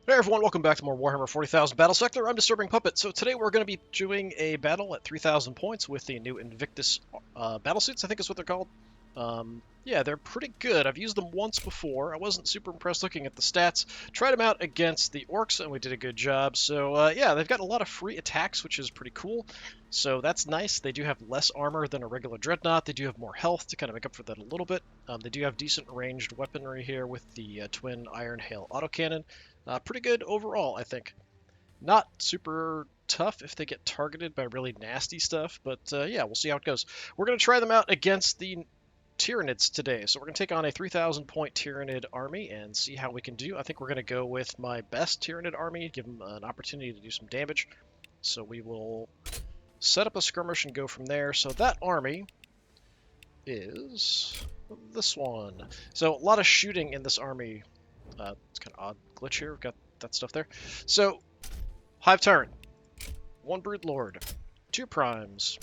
Hey everyone, welcome back to more Warhammer 40,000 Battlesector. I'm DisturbingPuppet. So today we're going to be doing a battle at 3,000 points with the new Invictus Battlesuits, I think is what they're called. Yeah, they're pretty good. I've used them once before. I wasn't super impressed looking at the stats. Tried them out against the Orcs and we did a good job. So yeah, they've got a lot of free attacks, which is pretty cool. So that's nice. They do have less armor than a regular Dreadnought. They do have more health to kind of make up for that a little bit. They do have decent ranged weaponry here with the twin Iron Hail autocannon. Pretty good overall, I think. Not super tough if they get targeted by really nasty stuff, but yeah, we'll see how it goes. We're going to try them out against the Tyranids today. So we're going to take on a 3,000 point Tyranid army and see how we can do. I think we're going to go with my best Tyranid army, give them an opportunity to do some damage. So we will set up a skirmish and go from there. So that army is this one. So a lot of shooting in this army. It's kind of odd glitch here. We've got that stuff there. So, Hive Tyrant, 1 Brood Lord, 2 Primes.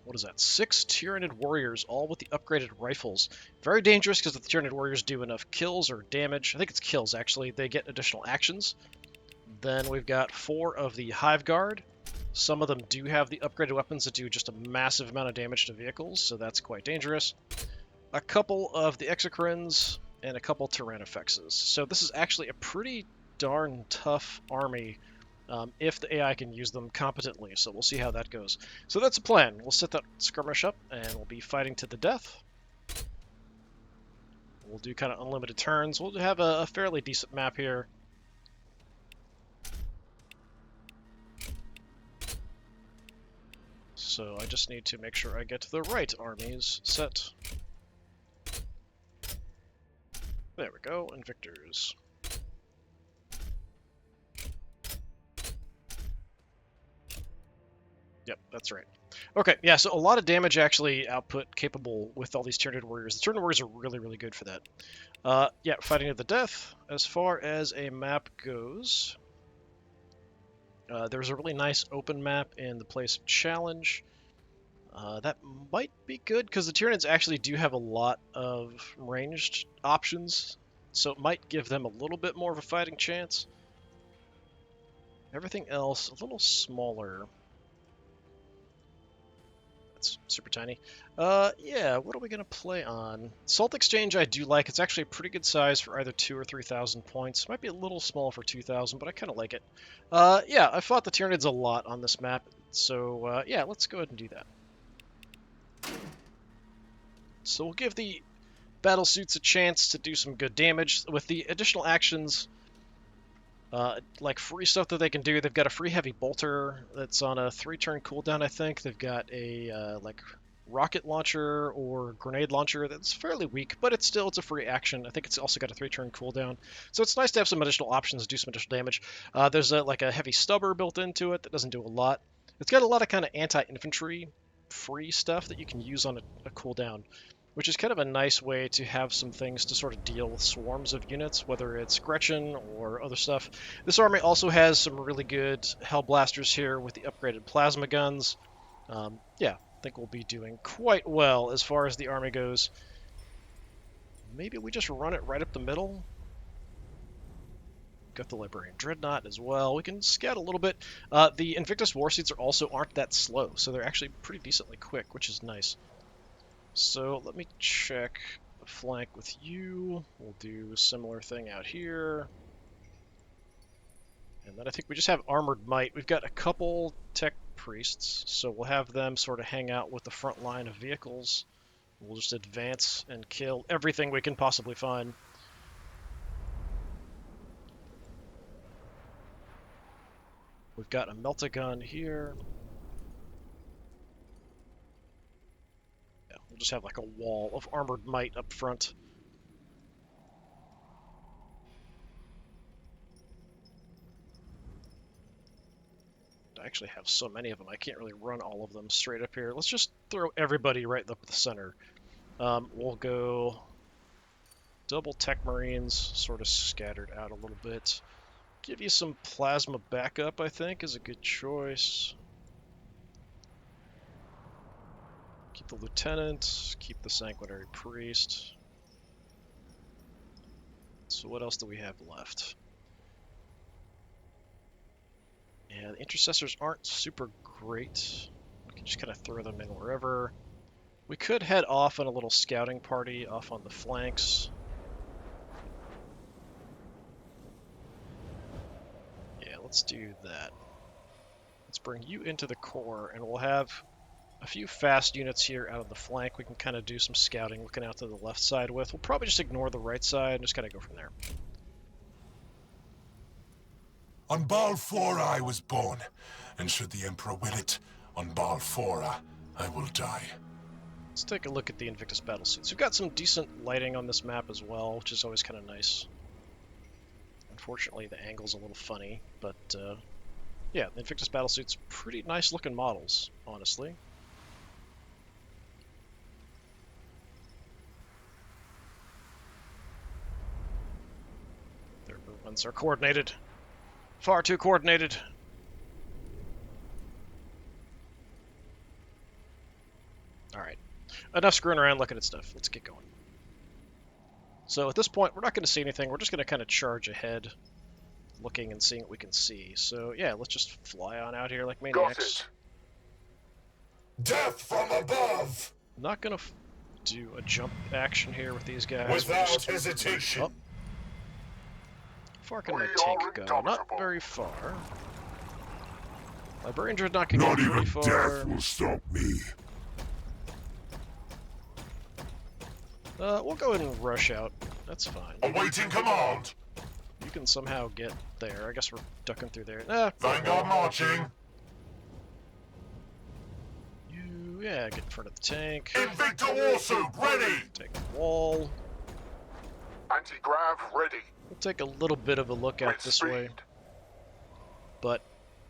What is that? 6 Tyranid Warriors, all with the upgraded rifles. Very dangerous because if the Tyranid Warriors do enough kills or damage, I think it's kills actually, they get additional actions. Then we've got 4 of the Hive Guard. Some of them do have the upgraded weapons that do just a massive amount of damage to vehicles, so that's quite dangerous. A couple of the Exocrines, and a couple Tyrannofexes. So this is actually a pretty darn tough army if the AI can use them competently, so we'll see how that goes. So that's the plan. We'll set that skirmish up, and we'll be fighting to the death. We'll do kind of unlimited turns. We'll have a fairly decent map here. So I just need to make sure I get the right armies set. There we go, Invictors. Yep, that's right. Okay, yeah, so a lot of damage actually output capable with all these Tyranid Warriors. The Tyranid Warriors are really, really good for that. Yeah, fighting to the death. As far as a map goes, there's a really nice open map in the place of challenge. That might be good because the Tyranids actually do have a lot of ranged options, so it might give them a little bit more of a fighting chance. Everything else a little smaller. That's super tiny. Yeah, what are we gonna play on? Salt Exchange I do like. It's actually a pretty good size for either 2,000 or 3,000 points. Might be a little small for 2,000, but I kind of like it. Yeah, I fought the Tyranids a lot on this map, so yeah, let's go ahead and do that. So we'll give the Battlesuits a chance to do some good damage. With the additional actions, like free stuff that they can do, they've got a free heavy bolter that's on a 3-turn cooldown, I think. They've got a like rocket launcher or grenade launcher that's fairly weak, but it's a free action. I think it's also got a 3-turn cooldown. So it's nice to have some additional options to do some additional damage. There's like a heavy stubber built into it that doesn't do a lot. It's got a lot of kind of anti-infantry free stuff that you can use on a cooldown, which is kind of a nice way to have some things to sort of deal with swarms of units, whether it's Gretchen or other stuff. This army also has some really good Hellblasters here with the upgraded plasma guns. Yeah, I think we'll be doing quite well as far as the army goes. Maybe we just run it right up the middle. Got the Librarian Dreadnought as well. We can scout a little bit. The Invictus Warsuits aren't that slow, so they're actually pretty decently quick, which is nice. So let me check the flank with you. We'll do a similar thing out here. And then I think we just have Armored Might. We've got a couple Tech Priests, so we'll have them sort of hang out with the front line of vehicles. We'll just advance and kill everything we can possibly find. We've got a Meltagun here. Yeah, we'll just have like a wall of Armored Might up front. I actually have so many of them, I can't really run all of them straight up here. Let's just throw everybody right up the center. We'll go double Tech Marines, sort of scattered out a little bit. Give you some plasma backup, I think, is a good choice. Keep the Lieutenant, keep the Sanguinary Priest. So what else do we have left? Yeah, the intercessors aren't super great. We can just kind of throw them in wherever. We could head off on a little scouting party off on the flanks. Yeah, let's do that. Let's bring you into the core, and we'll have a few fast units here out of the flank. We can kind of do some scouting, looking out to the left side with. We'll probably just ignore the right side and just kind of go from there. On Balfora I was born, and should the Emperor will it, on Balfora I will die. Let's take a look at the Invictus battlesuits. We've got some decent lighting on this map as well, which is always kind of nice. Unfortunately, the angle's a little funny, but yeah, the Invictus battlesuits, pretty nice looking models, honestly. Their movements are coordinated. Far too coordinated. Alright. Enough screwing around looking at stuff. Let's get going. So at this point, we're not going to see anything. We're just going to kind of charge ahead, looking and seeing what we can see. So yeah, let's just fly on out here like maniacs. Death from above! I'm not going to do a jump action here with these guys. Without hesitation. Oh. How far can my tank go? Not very far. My Ranger's not going to go very far. Not even death will stop me. We'll go ahead and rush out. That's fine. Awaiting command. You can somehow get there. I guess we're ducking through there. Vanguard marching. You, yeah, get in front of the tank. Invictor Warsuit ready. Take the wall. Anti-grav ready. We'll take a little bit of a look out this way. But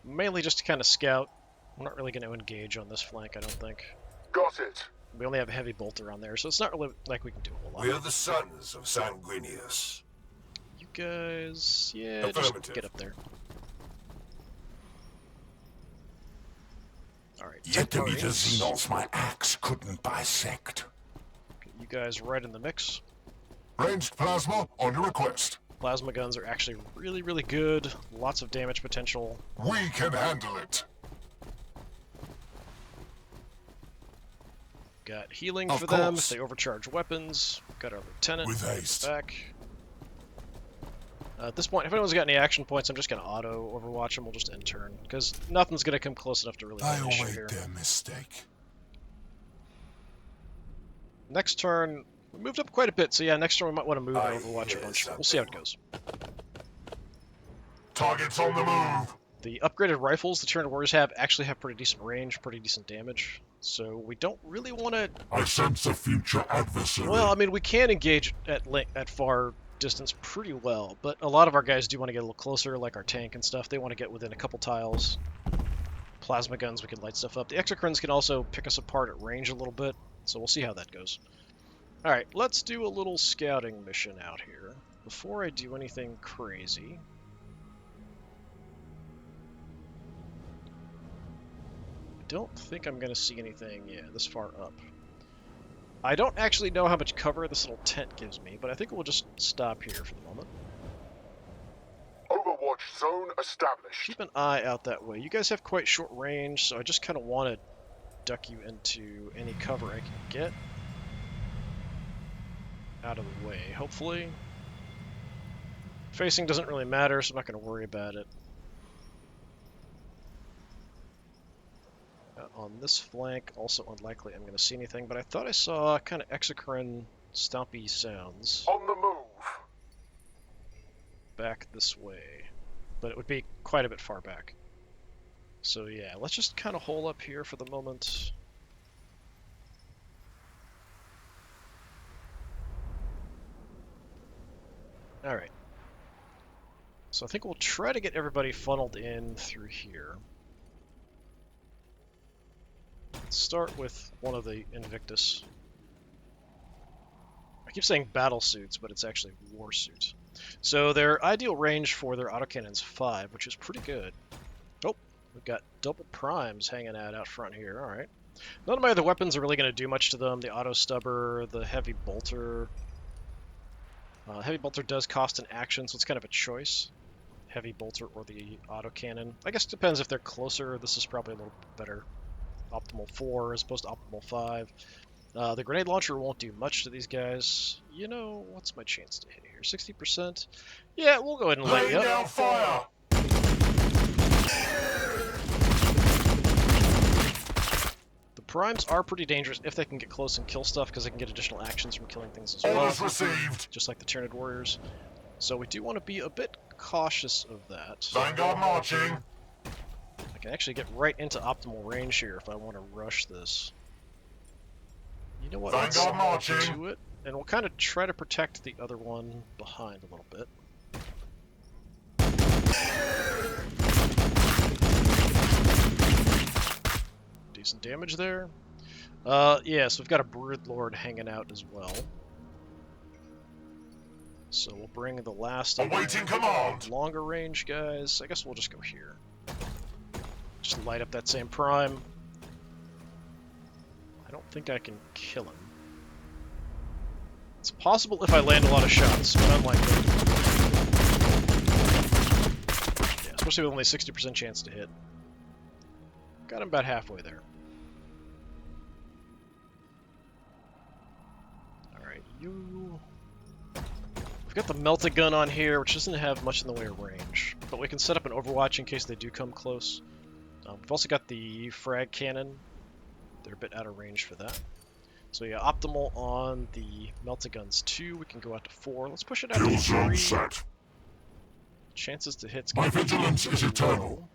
mainly just to kind of scout. We're not really going to engage on this flank, I don't think. Got it. We only have a heavy bolter on there, so it's not really like we can do a whole lot. We are the sons of Sanguinius. You guys, yeah, just get up there. Alright, Yet the meter Xenos my axe couldn't bisect. Get you guys right in the mix. Ranged plasma on your request. Plasma guns are actually really, really good. Lots of damage potential. We can handle it. Got healing Of for them course. if they overcharge weapons. Got our lieutenant With haste. back. At this point, if anyone's got any action points, I'm just going to auto overwatch them. We'll just end turn, because nothing's going to come close enough to really be I an issue await here. their mistake. Next turn, we moved up quite a bit, so yeah, next turn we might want to move I and overwatch a hear bunch. We'll see how it goes. Targets on the move. The upgraded rifles the Tyranid warriors have actually have pretty decent range, pretty decent damage. So we don't really want to... I sense a future adversary. Well, I mean, we can engage at far distance pretty well, but a lot of our guys do want to get a little closer, like our tank and stuff. They want to get within a couple tiles. Plasma guns, we can light stuff up. The Exocrines can also pick us apart at range a little bit, so we'll see how that goes. Alright, let's do a little scouting mission out here. Before I do anything crazy... don't think I'm going to see anything, yeah, this far up. I don't actually know how much cover this little tent gives me, but I think we'll just stop here for the moment. Overwatch zone established. Keep an eye out that way. You guys have quite short range, so I just kind of want to duck you into any cover I can get. Out of the way, hopefully. Facing doesn't really matter, so I'm not going to worry about it. On this flank, also unlikely I'm going to see anything, but I thought I saw kind of exocrine stompy sounds On the move. back this way, but it would be quite a bit far back. So yeah, let's just kind of hole up here for the moment. Alright. So I think we'll try to get everybody funneled in through here. Let's start with one of the Invictus. I keep saying battle suits, but it's actually Warsuit. So their ideal range for their autocannon's 5, which is pretty good. Oh, we've got double primes hanging out front here. All right. None of my other weapons are really going to do much to them. The auto stubber, the heavy bolter. Heavy bolter does cost an action, so it's kind of a choice. heavy bolter or the autocannon. I guess it depends if they're closer. This is probably a little better. Optimal 4 as opposed to optimal 5. The grenade launcher won't do much to these guys. You know, what's my chance to hit here? 60%? Yeah, we'll go ahead and light you Lay up. down fire! The primes are pretty dangerous if they can get close and kill stuff, because they can get additional actions from killing things as well. Orders received. Just like the Tyranid warriors. So we do want to be a bit cautious of that. Vanguard marching. I can actually get right into optimal range here if I want to rush this. You know what? Let's Vanguard marching. do it, and we'll kind of try to protect the other one behind a little bit. Decent damage there. Yeah, so we've got a Broodlord hanging out as well. So we'll bring the last of Awaiting the command. longer range guys. I guess we'll just go here. Just light up that same prime. I don't think I can kill him. It's possible if I land a lot of shots, but unlikely. Yeah, especially with only a 60% chance to hit. Got him about halfway there. Alright, you... We've got the melted gun on here, which doesn't have much in the way of range. But we can set up an overwatch in case they do come close. We've also got the frag cannon. They're a bit out of range for that. So yeah, optimal on the melted guns 2. We can go out to 4. Let's push it out Kill to zone 3. set. Chances to hit's My gonna be vigilance is low. eternal.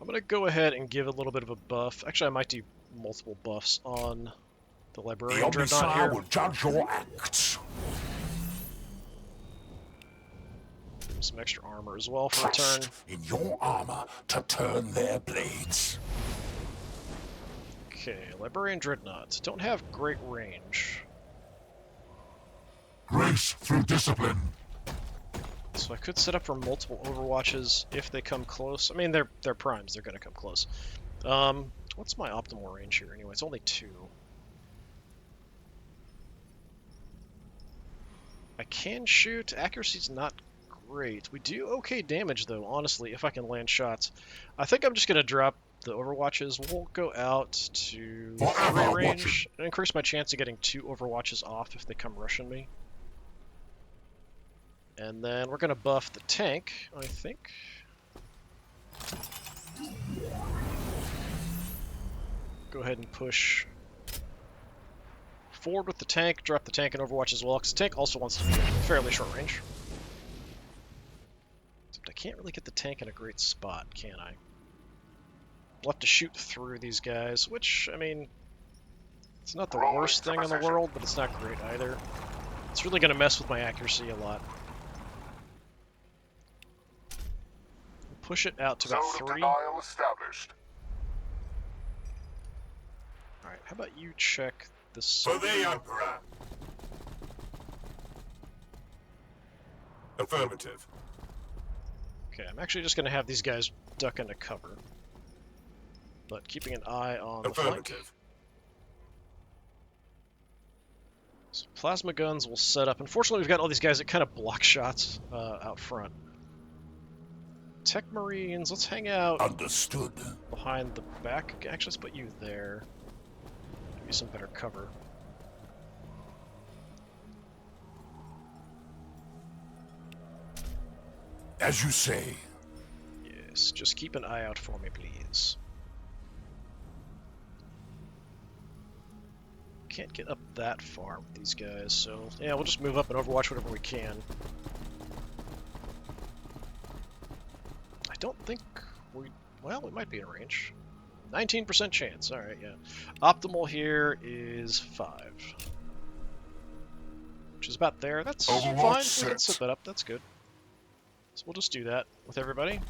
I'm gonna go ahead and give a little bit of a buff. Actually, I might do multiple buffs on the The librarian dreadnought here. Omnissiah will judge your acts. Some extra armor as well for a turn. Trust in your armor to turn their blades. Okay, librarian dreadnoughts don't have great range, Grace through discipline. so I could set up for multiple overwatches if they come close. I mean, they're primes; they're gonna come close. What's my optimal range here anyway? It's only 2. I can shoot. Accuracy's not great. We do okay damage though, honestly, if I can land shots. I think I'm just gonna drop the overwatches. We'll go out to 3 Forever range and increase my chance of getting 2 overwatches off if they come rushing me. And then we're gonna buff the tank, I think. Go ahead and push forward with the tank, drop the tank in Overwatch as well, because the tank also wants to be fairly short range. Except I can't really get the tank in a great spot, can I? We'll have to shoot through these guys, which, I mean, it's not the worst thing in the world, but it's not great either. It's really going to mess with my accuracy a lot. We'll push it out to about Zone of 3. denial established. Alright, how about you check this? For the Emperor. Affirmative. Okay, I'm actually just going to have these guys duck into cover. But keeping an eye on the flank. Affirmative. So plasma guns will set up. Unfortunately, we've got all these guys that kind of block shots out front. Tech Marines, let's hang out Understood. behind the back. Okay, actually, let's put you there. Give you some better cover. As you say. Yes, just keep an eye out for me, please. Can't get up that far with these guys, so yeah, we'll just move up and overwatch whatever we can. I don't think we... well, we might be in range. 19% chance, alright, yeah. Optimal here is 5. Which is about there. That's Overwatch fine, we set. can set that up, that's good. So we'll just do that with everybody.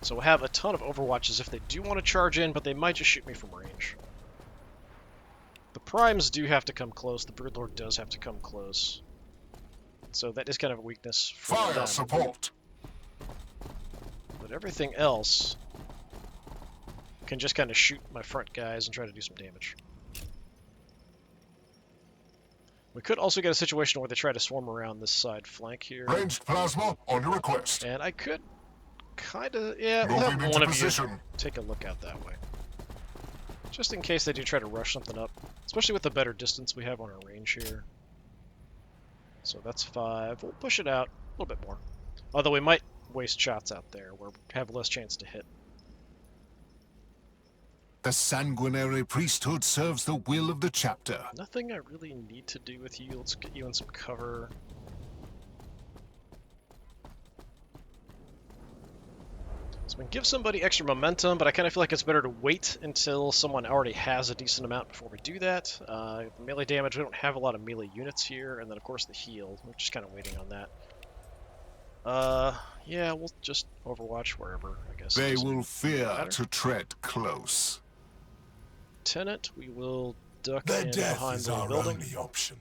So we'll have a ton of overwatches if they do want to charge in, but they might just shoot me from range. The primes do have to come close, the Broodlord does have to come close. So that is kind of a weakness for Fire them. support. But everything else can just kind of shoot my front guys and try to do some damage. We could also get a situation where they try to swarm around this side flank here. Ranged plasma on your request. And I could kind of, yeah, we'll Moving have into one of position. you take a look out that way. Just in case they do try to rush something up, especially with the better distance we have on our range here. So that's 5. We'll push it out a little bit more. Although we might waste shots out there where we have less chance to hit. The sanguinary priesthood serves the will of the chapter. Nothing I really need to do with you. Let's get you in some cover. So we can give somebody extra momentum, but I kind of feel like it's better to wait until someone already has a decent amount before we do that. Melee damage, we don't have a lot of melee units here, and then of course the heal. We're just kind of waiting on that. Yeah, we'll just overwatch wherever, I guess. They will fear to tread close. Lieutenant, we will duck Their in death behind is the our building. only option.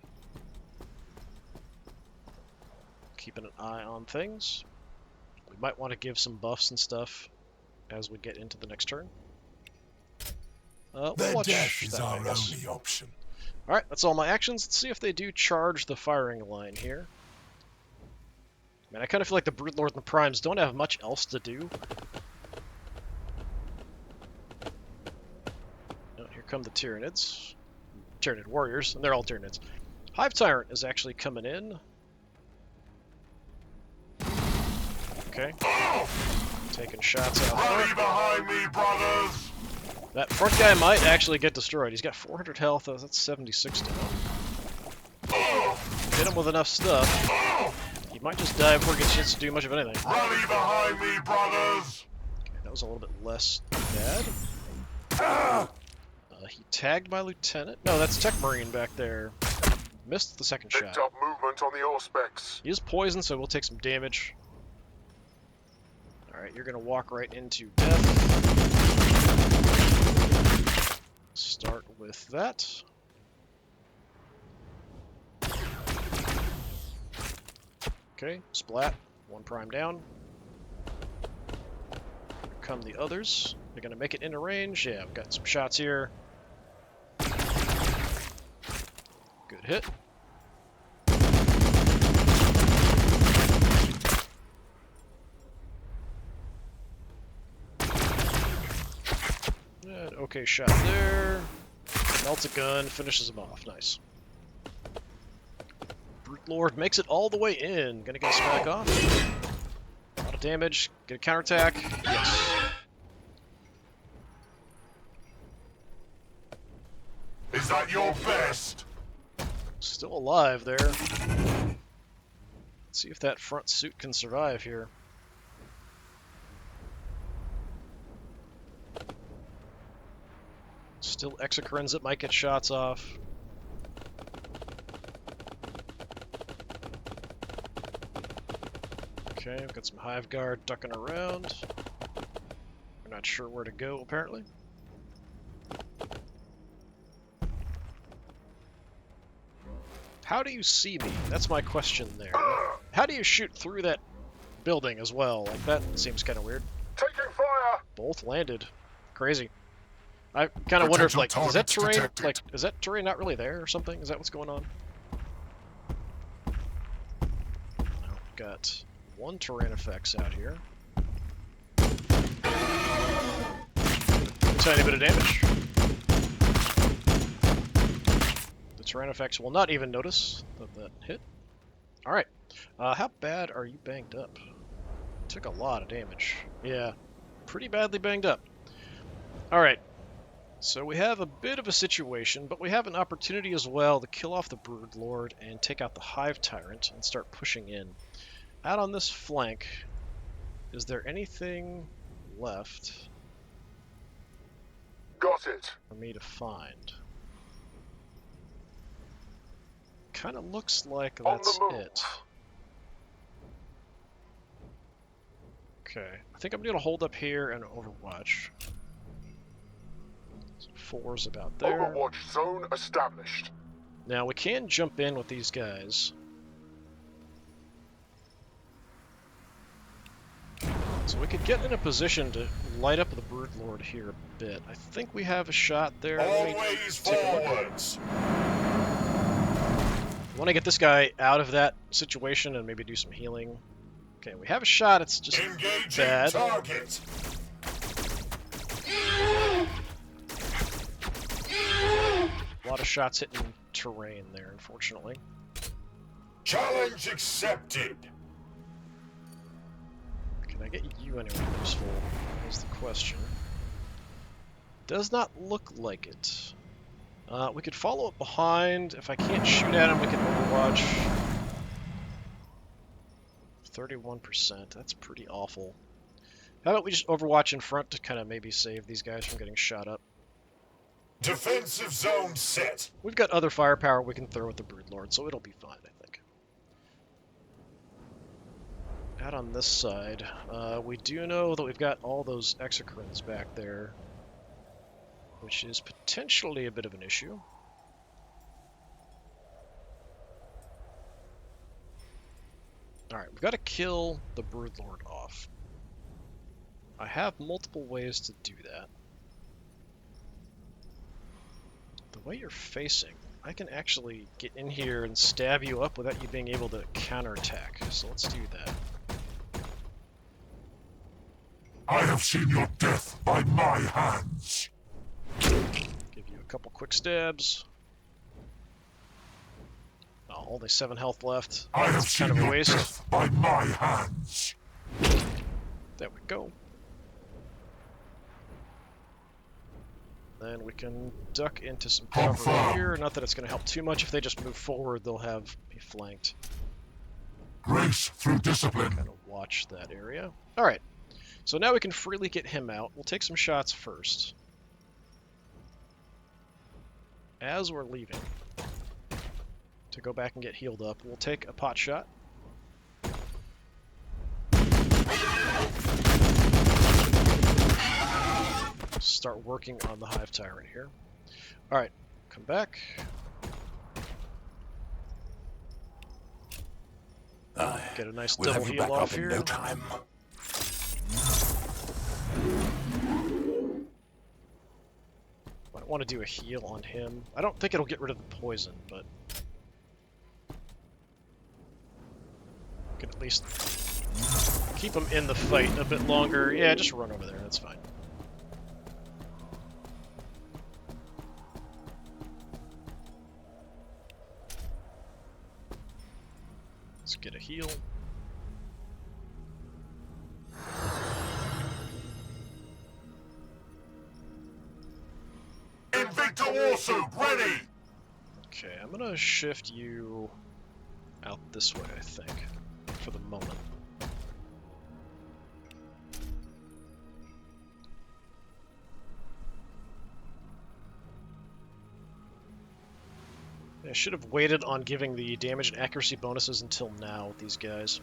Keeping an eye on things. We might want to give some buffs and stuff as we get into the next turn. We'll Their watch death is that, our I guess. only option. Alright, that's all my actions. Let's see if they do charge the firing line here. Man, I kind of feel like the Broodlord and the Primes don't have much else to do. Oh, here come the Tyranids. Tyranid warriors, and they're all Tyranids. Hive Tyrant is actually coming in. Okay. Taking shots out Rally front. behind me, brothers! That front guy might actually get destroyed. He's got 400 health, that's 76 down. Hit him with enough stuff. He might just die before he gets a chance to do much of anything. Rally behind me, brothers! Okay, that was a little bit less bad. He tagged my lieutenant. No, that's Tech Marine back there. Missed the second shot. Picked up movement on the Auspex. He is poisoned, so we'll take some damage. Alright, you're gonna walk right into death. Start with that. Okay, splat. 1 prime down. Here come the others. They're gonna make it into range. Yeah, I've got some shots here. Good hit. And okay shot there. Melts a gun, finishes him off. Nice. Brute Lord makes it all the way in. Gonna get us back off. A lot of damage. Get a counterattack. Yes. Is that your best? Still alive there. Let's see if that front suit can survive here. Still Exocrines that might get shots off. Okay, we've got some Hive Guard ducking around. We're not sure where to go, apparently. How do you see me? That's my question there. How do you shoot through that building as well? Like, that seems kind of weird. Taking fire! Both landed. Crazy. I kind of wonder if, like, is that Potential terrain, targets like, detected. is that terrain not really there or something? Is that what's going on? No, got 1 Tyrannifex out here. Tiny bit of damage. The Tyrannifex will not even notice that hit. Alright. How bad are you banged up? Took a lot of damage. Yeah, pretty badly banged up. Alright. So we have a bit of a situation, but we have an opportunity as well to kill off the Broodlord and take out the Hive Tyrant and start pushing in. Out on this flank, is there anything left Got it. for me to find? Kind of looks like On that's the move. it. Okay, I think I'm gonna hold up here and overwatch. So 4's about there. Overwatch zone established. Now we can jump in with these guys. So we could get in a position to light up the Broodlord here a bit. I think we have a shot there. Let me Always take a look. forwards! I want to get this guy out of that situation and maybe do some healing. Okay, we have a shot. It's just Engaging bad. target. A lot of shots hitting terrain there, unfortunately. Challenge accepted. Can I get you anywhere useful? Is the question. Does not look like it. We could follow up behind. If I can't shoot at him, we can overwatch. 31%. That's pretty awful. How about we just overwatch in front to kind of maybe save these guys from getting shot up? Defensive zone set. We've got other firepower we can throw at the Broodlord, so it'll be fine, I think. Out on this side, we do know that we've got all those exocrines back there, which is potentially a bit of an issue. Alright, we've got to kill the Broodlord off. I have multiple ways to do that. The way you're facing, I can actually get in here and stab you up without you being able to counterattack. So let's do that. I have seen your death by my hands. Give you a couple quick stabs. Oh, only 7 health left. I have That's seen kind of a your waste. death by my hands. There we go. Then we can duck into some cover Confirmed. here. Not that it's going to help too much. If they just move forward, they'll be flanked. Grace through discipline. Kind of watch that area. Alright. So now we can freely get him out. We'll take some shots first. As we're leaving, to go back and get healed up, we'll take a pot shot. Start working on the Hive Tyrant here. Alright, come back. Get a nice double heal off here. No time. I want to do a heal on him. I don't think it'll get rid of the poison, but can at least keep him in the fight a bit longer. Yeah, just run over there. That's fine. Let's get a heal. Invictor Warsuit ready. Okay, I'm gonna shift you out this way, I think, for the moment. I should have waited on giving the damage and accuracy bonuses until now with these guys.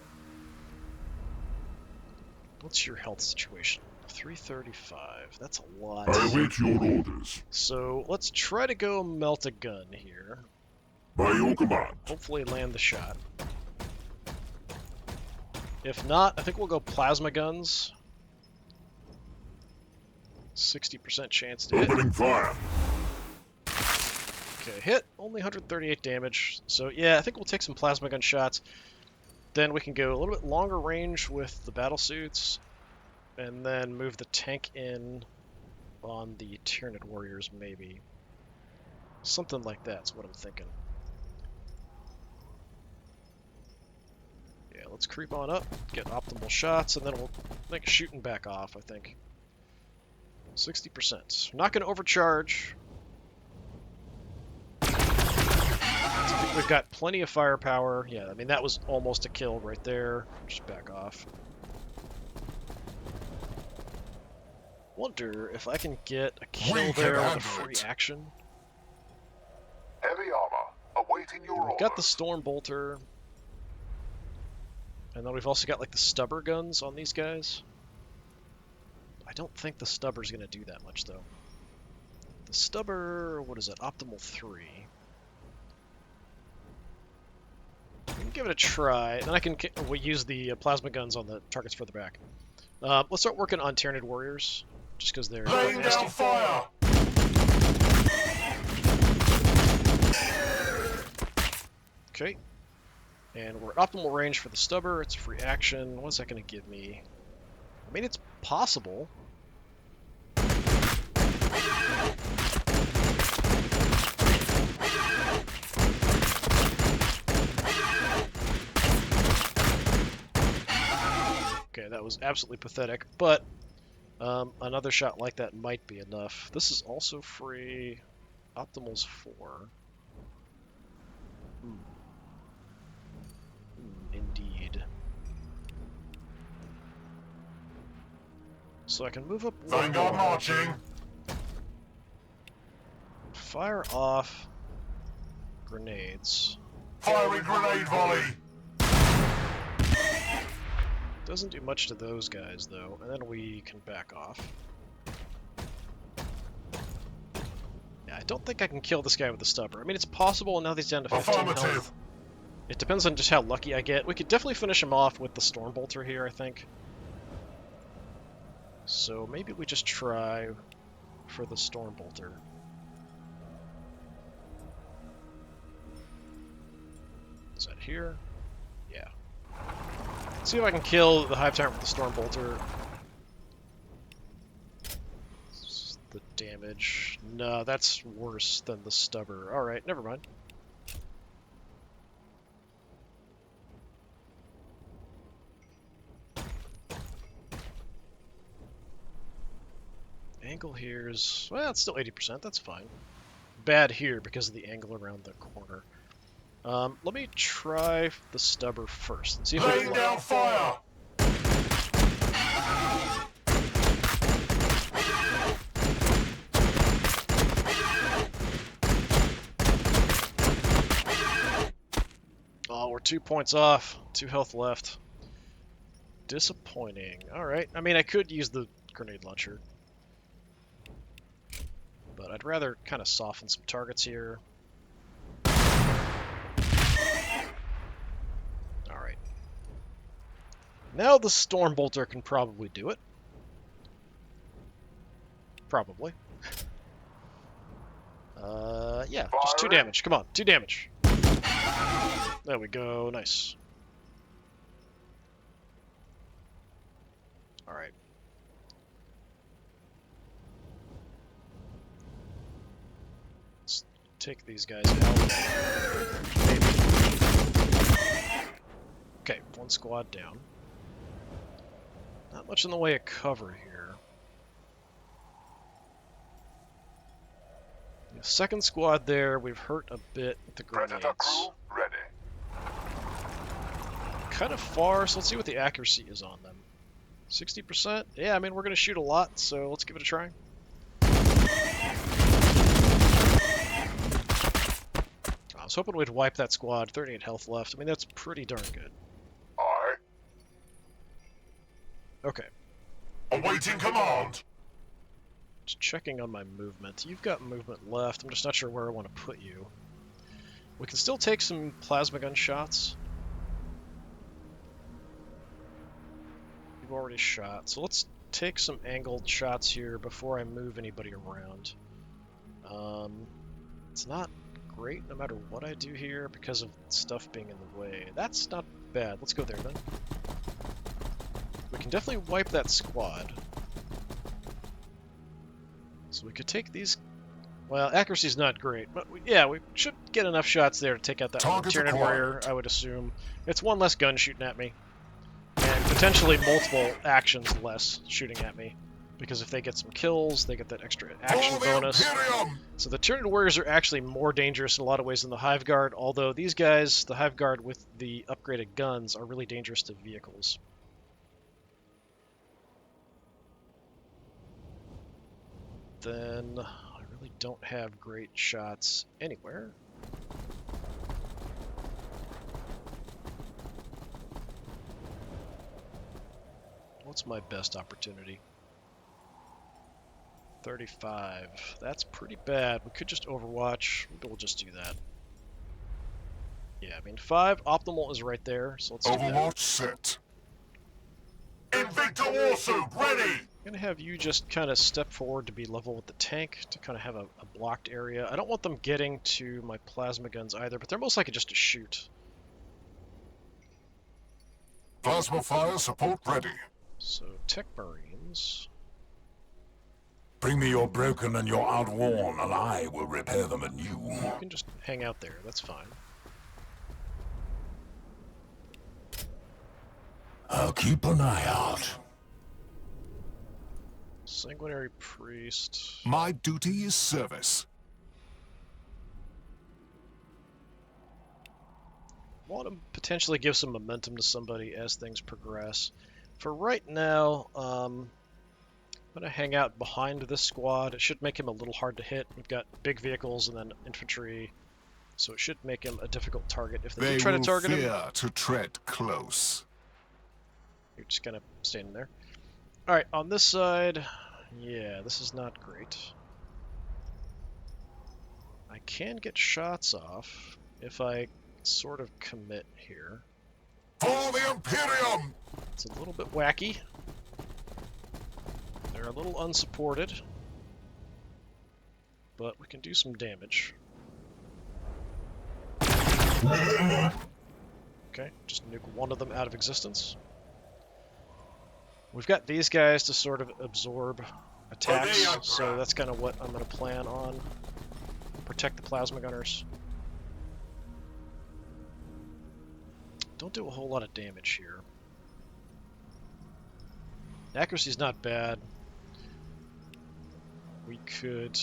What's your health situation? 335. That's a lot. I await your orders. So let's try to go melt a gun here. By your command. Hopefully land the shot. If not, I think we'll go plasma guns. 60% chance to hit. Opening fire. Okay, hit. Only 138 damage. So yeah, I think we'll take some plasma gun shots. Then we can go a little bit longer range with the battlesuits. And then move the tank in on the Tyranid warriors, maybe. Something like that's what I'm thinking. Yeah, let's creep on up, get optimal shots, and then we'll make a shoot and back off, I think. 60%. Not going to overcharge. I think we've got plenty of firepower. Yeah, I mean, that was almost a kill right there. Just back off. Wonder if I can get a kill there with a free action. Heavy armor, awaiting your We've orders. got the Storm Bolter. And then we've also got like the stubber guns on these guys. I don't think the stubber's going to do that much though. The stubber, what is it? Optimal 3. We can give it a try. Then I can use the plasma guns on the targets further back. Let's start working on Tyranid warriors, just because they're Laying nasty. down fire. Okay. And we're at optimal range for the stubber. It's a free action. What's that going to give me? I mean, it's possible. Okay, that was absolutely pathetic, but another shot like that might be enough. This is also free. Optimal's 4. Indeed. So I can move up one Vanguard more. marching. Fire off grenades. Firing grenade volley. Doesn't do much to those guys, though, and then we can back off. Yeah, I don't think I can kill this guy with the stubber. I mean, it's possible, and now he's down to 15 Affirmative. health. It depends on just how lucky I get. We could definitely finish him off with the Stormbolter here, I think. So maybe we just try for the Stormbolter. Is that here? Yeah. Let's see if I can kill the Hive Tyrant with the Stormbolter. The damage. No, that's worse than the stubber. Alright, never mind. Angle here is, well, it's still 80%, that's fine. Bad here because of the angle around the corner. Let me try the stubber first and see if I Laying can. down fire. Oh, we're 2 points off. 2 health left. Disappointing. Alright, I mean, I could use the grenade launcher. But I'd rather kind of soften some targets here. Alright. Now the Stormbolter can probably do it. Probably. Yeah, just 2 damage. Come on, 2 damage. There we go, nice. Alright. Let's take these guys out. Maybe. Okay, 1 squad down. Not much in the way of cover here. The second squad there, we've hurt a bit with the Predator grenades. crew ready. Kind of far, so let's see what the accuracy is on them. 60%? Yeah, I mean, we're going to shoot a lot, so let's give it a try. I was hoping we'd wipe that squad. 38 health left. I mean, that's pretty darn good. Aye. Okay. Awaiting command. Just checking on my movement. You've got movement left. I'm just not sure where I want to put you. We can still take some plasma gun shots. You've already shot. So let's take some angled shots here before I move anybody around. It's not great no matter what I do here because of stuff being in the way. That's not bad. Let's go there then. We can definitely wipe that squad. So we could take these. Well, accuracy's not great, but yeah, we should get enough shots there to take out that Target Tyranid acquired. warrior, I would assume. It's 1 less gun shooting at me. And potentially multiple actions less shooting at me. Because if they get some kills, they get that extra action For the bonus. Imperium. So the Tyranid warriors are actually more dangerous in a lot of ways than the Hive Guard, although these guys, the Hive Guard with the upgraded guns, are really dangerous to vehicles. Then I really don't have great shots anywhere. What's my best opportunity? 35. That's pretty bad. We could just Overwatch. Maybe we'll just do that. Yeah, I mean, 5. Optimal is right there, so let's do that. Overwatch set. Invictor Warsuit ready. I'm gonna have you just kind of step forward to be level with the tank to kind of have a blocked area. I don't want them getting to my plasma guns either, but they're most likely just to shoot. Plasma fire support ready. So, Tech Marines. Bring me your broken and your outworn, and I will repair them anew. You can just hang out there, that's fine. I'll keep an eye out. Sanguinary Priest. My duty is service. Want to potentially give some momentum to somebody as things progress. For right now, I'm going to hang out behind this squad. It should make him a little hard to hit. We've got big vehicles and then infantry, so it should make him a difficult target. If they do try to target him, fear to tread close. you're just kind of standing there. Alright, on this side, yeah, this is not great. I can get shots off if I sort of commit here. For the Imperium! It's a little bit wacky. They're a little unsupported, but we can do some damage. Okay, just nuke one of them out of existence. We've got these guys to sort of absorb attacks, so that's kind of what I'm going to plan on. Protect the plasma gunners. Don't do a whole lot of damage here. Accuracy's not bad. We could...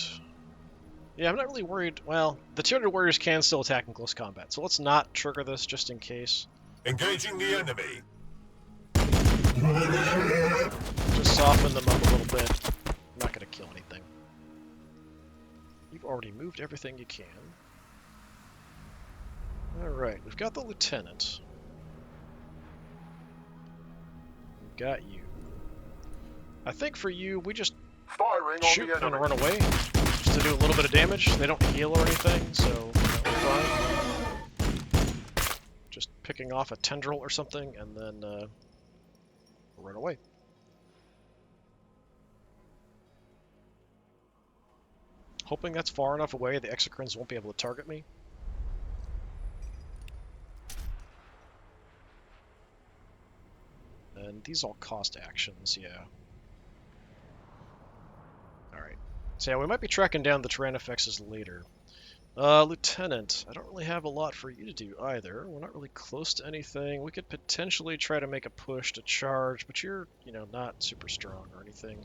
Yeah, I'm not really worried. Well, the Tyranid warriors can still attack in close combat, so let's not trigger this just in case. Engaging the enemy. Just soften them up a little bit. I'm not going to kill anything. You've already moved everything you can. Alright, we've got the lieutenant. We've got you. I think for you, we just Firing shoot on the and enemy. run away. Just to do a little bit of damage. They don't heal or anything, so that'll be fine. Just picking off a tendril or something, and then run away. Hoping that's far enough away the exocrines won't be able to target me. And these all cost actions, yeah. Alright. So yeah, we might be tracking down the Tyranofexes later. Lieutenant, I don't really have a lot for you to do either. We're not really close to anything. We could potentially try to make a push to charge, but you're, you know, not super strong or anything.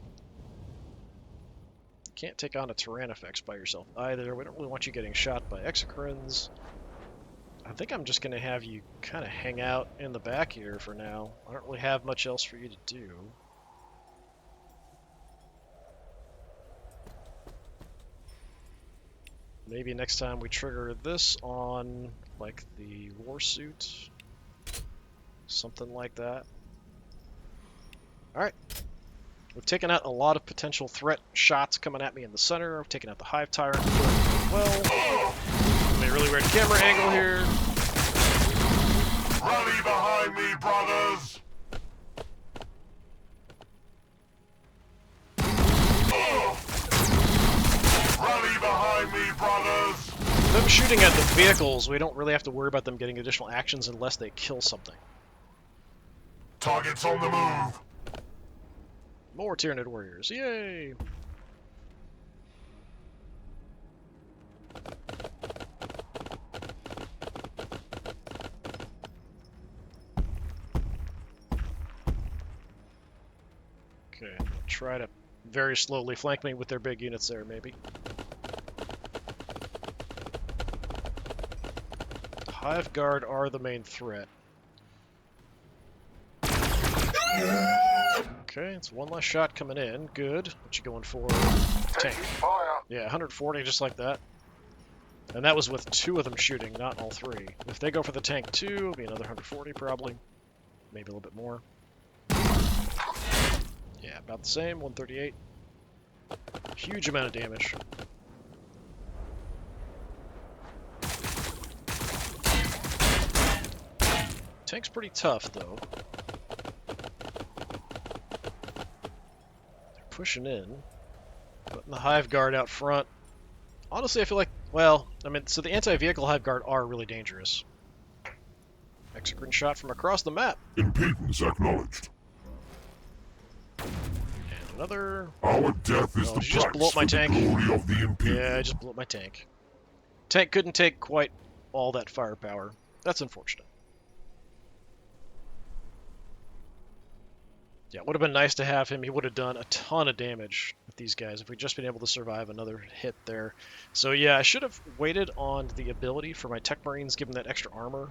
You can't take on a Tyranofex by yourself either. We don't really want you getting shot by exocrines. I think I'm just going to have you kind of hang out in the back here for now. I don't really have much else for you to do. Maybe next time we trigger this on, like, the Warsuit. Something like that. Alright. We've taken out a lot of potential threat shots coming at me in the center. We've taken out the Hive Tyrant as well. A really weird camera angle here. Rally behind me, brothers! Rally behind me, brothers! Them shooting at the vehicles, we don't really have to worry about them getting additional actions unless they kill something. Targets on the move! More Tyranid warriors, yay! Okay, I'm gonna try to very slowly flank me with their big units there, maybe. Hive Guard are the main threat. Okay, it's one less shot coming in. Good. What you going for? Tank. Fire. Yeah, 140, just like that. And that was with 2 of them shooting, not all 3. If they go for the tank too, it'll be another 140 probably. Maybe a little bit more. Yeah, about the same, 138. Huge amount of damage. Tank's pretty tough, though. pushing in, putting the Hive Guard out front. Honestly, I feel like, well, I mean, so the anti-vehicle Hive Guard are really dangerous. Exocrine shot from across the map. Impedance acknowledged. And another. Our death is Oh, the did you just price blow up my for the tank? glory of the Imperium. Yeah, I just blew up my tank. Tank couldn't take quite all that firepower. That's unfortunate. Yeah, it would have been nice to have him. He would have done a ton of damage with these guys if we'd just been able to survive another hit there. So yeah, I should have waited on the ability for my Tech Marines, given that extra armor.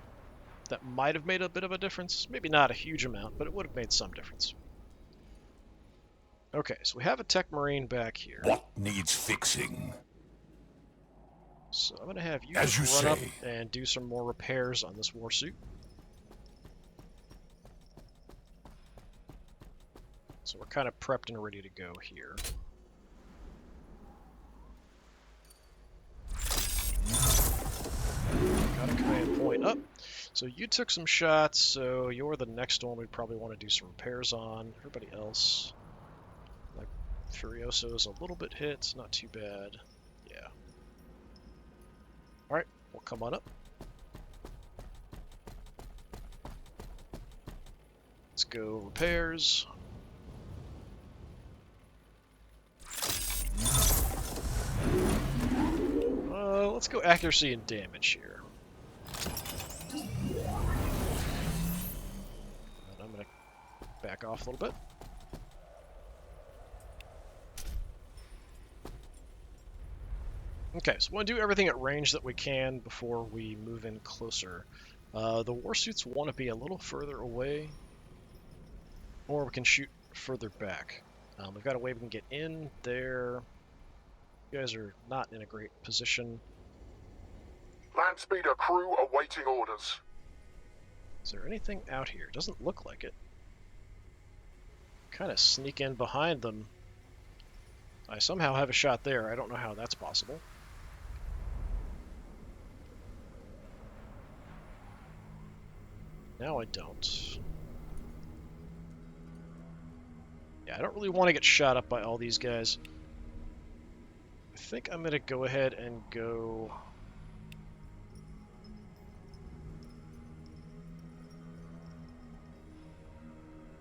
That might have made a bit of a difference. Maybe not a huge amount, but it would have made some difference. Okay, so we have a Tech Marine back here. What needs fixing? So I'm going to have you As just you run say. up and do some more repairs on this Warsuit. So we're kind of prepped and ready to go here. Got a command point up. So you took some shots, so you're the next one we'd probably want to do some repairs on. Everybody else, like Furioso's a little bit hit, not too bad. Yeah. Alright, we'll come on up. Let's go repairs. Let's go accuracy and damage here. And I'm going to back off a little bit. Okay, so we want to do everything at range that we can before we move in closer. The Warsuits want to be a little further away, or we can shoot further back. We've got a way we can get in there. You guys are not in a great position. Land speeder crew awaiting orders. Is there anything out here? Doesn't look like it. Kind of sneak in behind them. I somehow have a shot there. I don't know how that's possible. Now I don't. Yeah, I don't really want to get shot up by all these guys. I think I'm going to go ahead and go...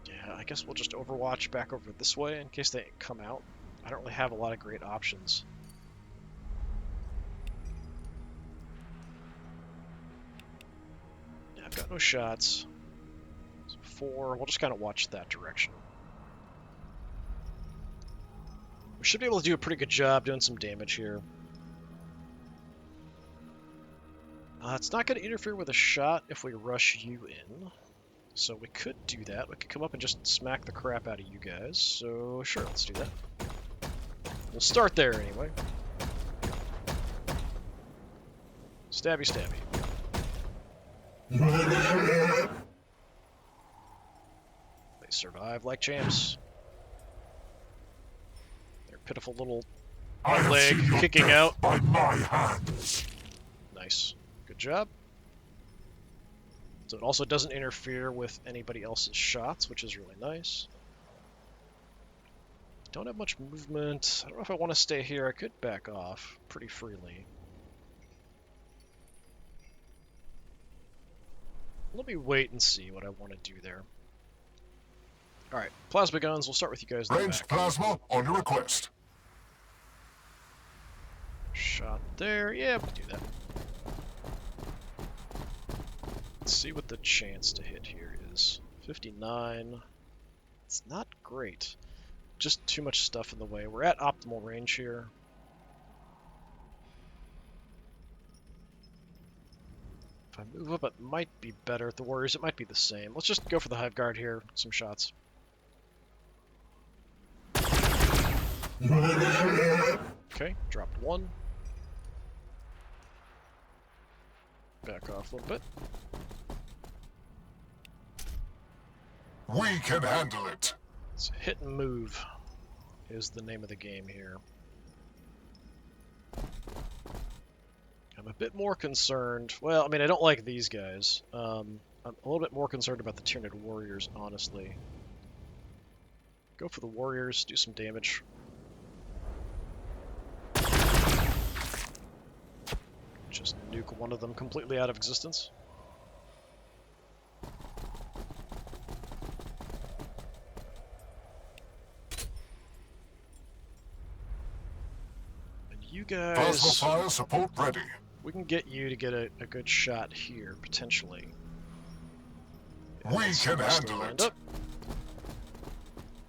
Yeah, I guess we'll just overwatch back over this way in case they come out. I don't really have a lot of great options. Yeah, I've got no shots. So 4, we'll just kind of watch that direction. We should be able to do a pretty good job doing some damage here. It's not going to interfere with a shot if we rush you in. So we could do that. We could come up and just smack the crap out of you guys. So sure, let's do that. We'll start there anyway. Stabby, stabby. They survive like champs. Their pitiful little leg kicking out. By my hands. Nice. Good job. So it also doesn't interfere with anybody else's shots, which is really nice. Don't have much movement. I don't know if I want to stay here. I could back off pretty freely. Let me wait and see what I want to do there. Alright, plasma guns. We'll start with you guys in the Ranged back. plasma on your request. Shot there. Yeah, we'll do that. Let's see what the chance to hit here is. 59. It's not great. Just too much stuff in the way. We're at optimal range here. If I move up, it might be better. At the Warriors, it might be the same. Let's just go for the Hive Guard here. Some shots. Okay, dropped 1. Back off a little bit. We can handle it. So hit and move is the name of the game here. I'm a bit more concerned. Well, I mean, I don't like these guys. I'm a little bit more concerned about the Tyranid warriors, honestly. Go for the warriors, do some damage. Just nuke one of them completely out of existence. And you guys... Plasma fire support ready. We can get you to get a good shot here, potentially. We can handle it. Up.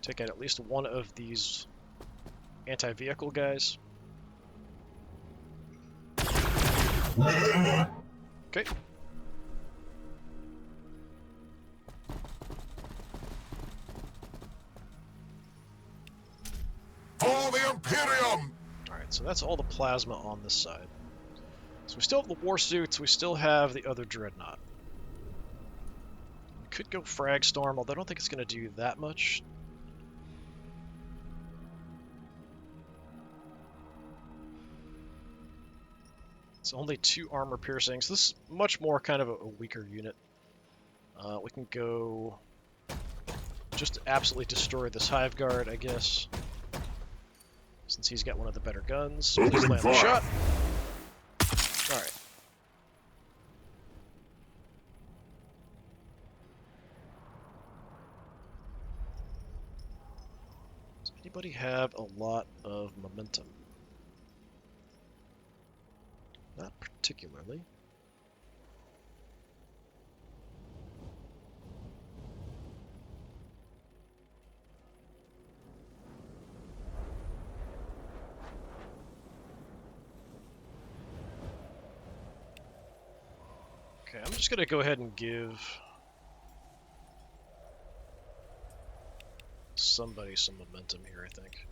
Take out at least one of these anti-vehicle guys. Okay. For the Imperium! Alright, so that's all the plasma on this side. So we still have the Warsuits, we still have the other Dreadnought. We could go Frag Storm, although I don't think it's going to do that much. It's only 2 armor piercings. This is much more kind of a weaker unit. We can go just absolutely destroy this Hive Guard, I guess. Since he's got one of the better guns. So please land the shot. Alright. Does anybody have a lot of momentum? Not particularly. Okay, I'm just gonna go ahead and give somebody some momentum here, I think.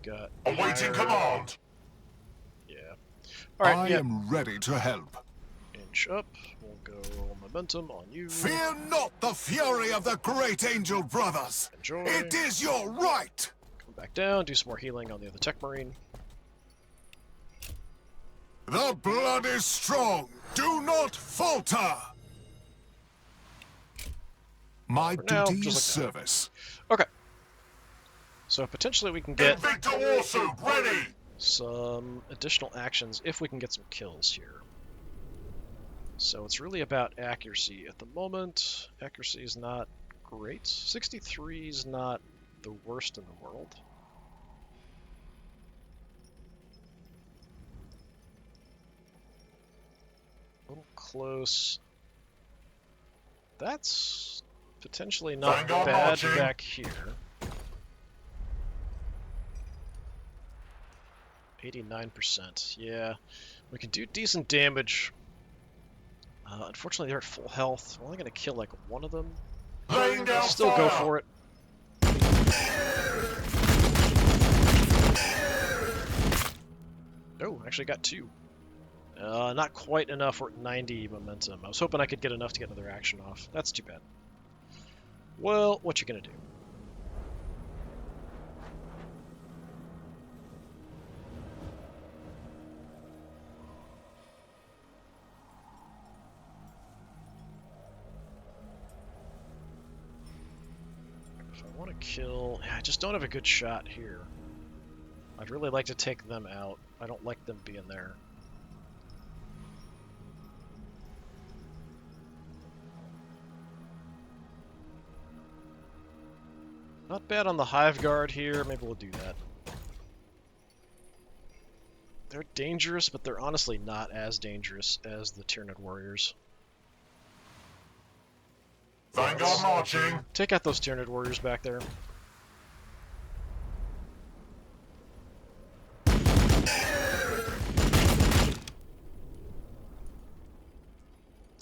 Got Awaiting command! Yeah. Alright, I yeah. am ready to help. Inch up. We'll go momentum on you. Fear not the fury of the great angel brothers. Enjoy. It is your right. Come back down, do some more healing on the other Tech Marine. The blood is strong. Do not falter. My For now, duty just is like that. service. Okay. So potentially we can get Invictor Warsuit ready! some additional actions if we can get some kills here. So it's really about accuracy at the moment. Accuracy is not great. 63 is not the worst in the world. A little close. That's potentially not Vanguard bad marching. back here. 89%. Yeah, we can do decent damage. Unfortunately, they're at full health. We're only going to kill like one of them. Laying down Still fire. go for it. Oh, actually got 2. Not quite enough. We're at 90 momentum. I was hoping I could get enough to get another action off. That's too bad. Well, what you gonna do? If I want to kill... I just don't have a good shot here. I'd really like to take them out. I don't like them being there. Not bad on the Hive Guard here. Maybe we'll do that. They're dangerous, but they're honestly not as dangerous as the Tyranid Warriors. Vanguard marching! Take out those Tyranid Warriors back there.